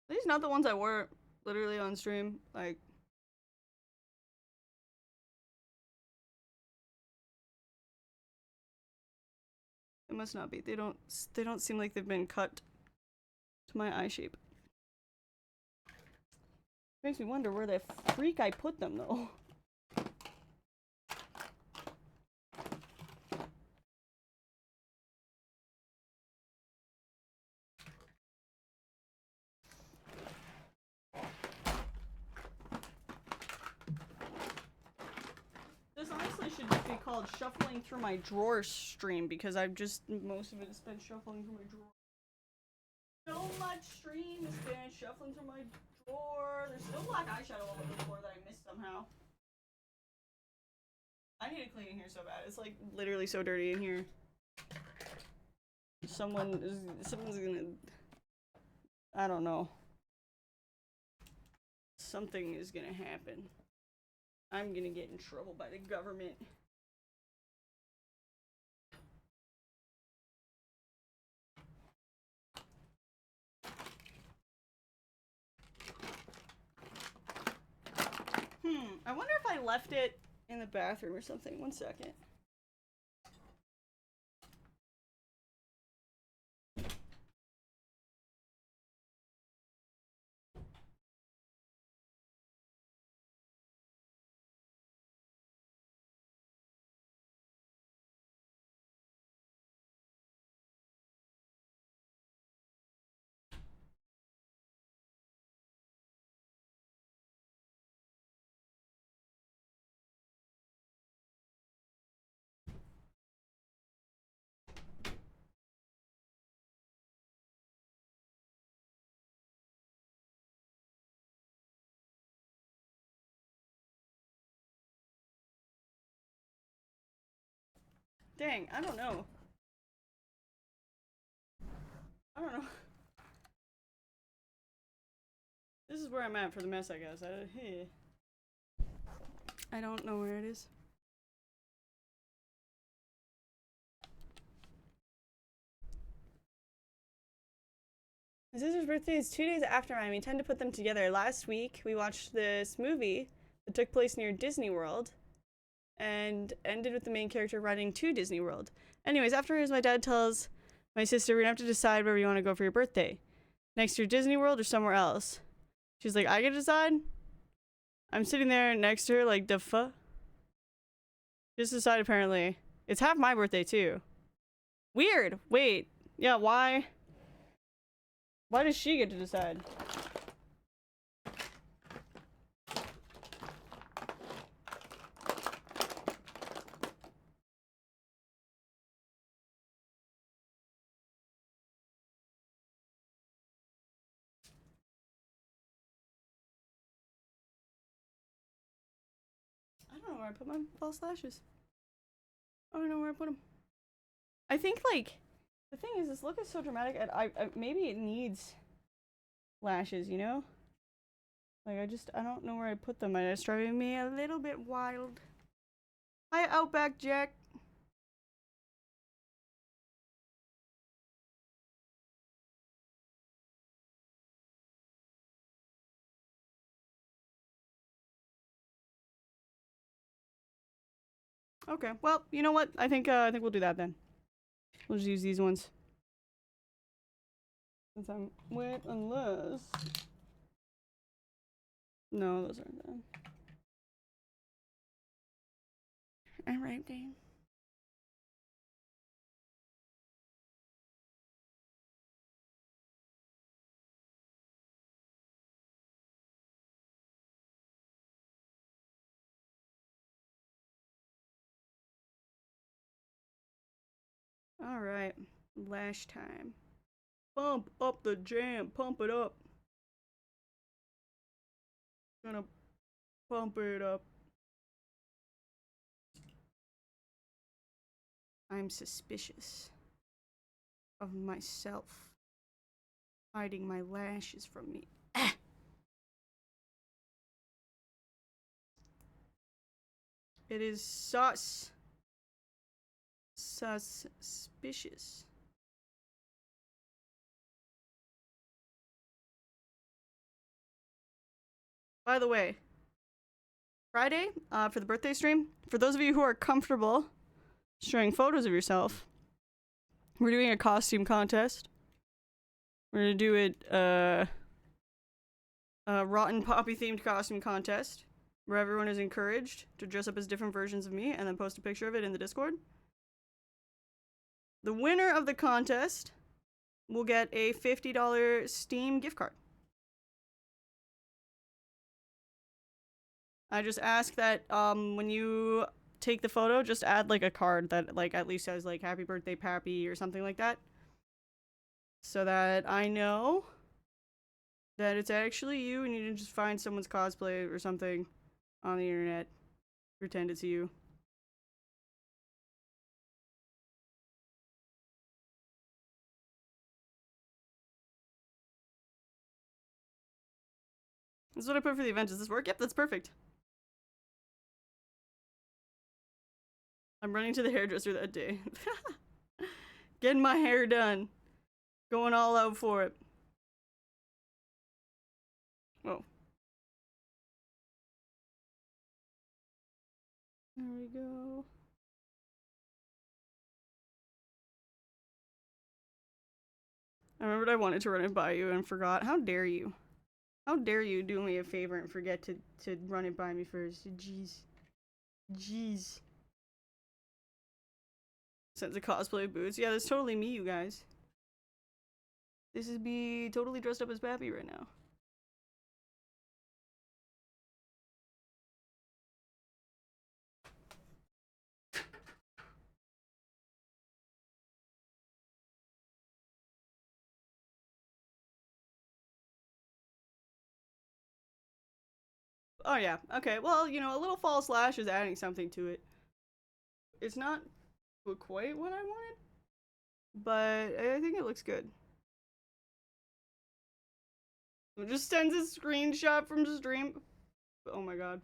These not the ones I wore literally on stream. Like, it must not be. They don't seem like they've been cut to my eye shape. Makes me wonder where the freak I put them though. This honestly should just be called shuffling through my drawers stream because I've just most of it has been shuffling through my drawer. So much stream has been shuffling through my drawer. There's still black eyeshadow all over the floor that I missed somehow. I need to clean in here so bad. It's like literally so dirty in here. Someone's gonna, I don't know. Something is gonna happen. I'm gonna get in trouble by the government. I wonder if I left it in the bathroom or something. 1 second. Dang, I don't know. I don't know. This is where I'm at for the mess, I guess. I don't know where it is. My sister's birthday is 2 days after mine. We tend to put them together. Last week, we watched this movie that took place near Disney World and ended with the main character running to Disney World. Anyways, afterwards, my dad tells my sister, we're gonna have to decide where we want to go for your birthday. Next to Disney World or somewhere else. She's like, I get to decide? I'm sitting there next to her like, the fuck? Just decide apparently. It's half my birthday too. Weird. Wait. Yeah, why? Why does she get to decide? I don't know where I put my false lashes. I don't know where I put them. I think, like, the thing is, this look is so dramatic, and maybe it needs lashes, you know? Like, I don't know where I put them, and it's driving me a little bit wild. Hi, Outback Jack. Okay, well, you know what? I think we'll do that then. We'll just use these ones. Since I'm wet, unless... No, those aren't done. Alright, then. Alright, lash time. Pump up the jam, pump it up. Gonna pump it up. I'm suspicious of myself hiding my lashes from me. Ah! It is suspicious. By the way, Friday, for the birthday stream, for those of you who are comfortable showing photos of yourself, we're doing a costume contest. We're gonna do it, a rotten poppy themed costume contest where everyone is encouraged to dress up as different versions of me and then post a picture of it in the Discord. The winner of the contest will get a $50 Steam gift card. I just ask that when you take the photo, just add like a card that like at least says like happy birthday Pappy or something like that. So that I know that it's actually you and you didn't just find someone's cosplay or something on the internet. Pretend it's you. This is what I put for the event. Does this work? Yep, that's perfect. I'm running to the hairdresser that day. Getting my hair done. Going all out for it. Whoa. There we go. I remembered I wanted to run it by you and forgot. How dare you? How dare you do me a favor and forget to run it by me first? Jeez. Jeez. Sense of cosplay boots. Yeah, that's totally me, you guys. This is me totally dressed up as Pappy right now. Oh yeah, okay. Well, you know, a little false lash is adding something to it. It's not quite what I wanted, but I think it looks good. It just sends a screenshot from stream. Oh my god.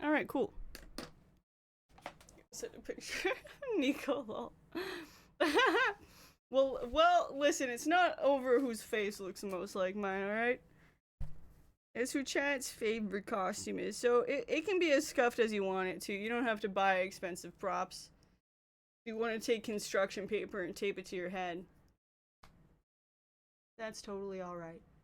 Alright, cool. Send a picture. Nico, lol. well, listen, it's not over whose face looks most like mine, alright? It's who chat's favorite costume is, so it can be as scuffed as you want it to. You don't have to buy expensive props. If you want to take construction paper and tape it to your head, that's totally alright.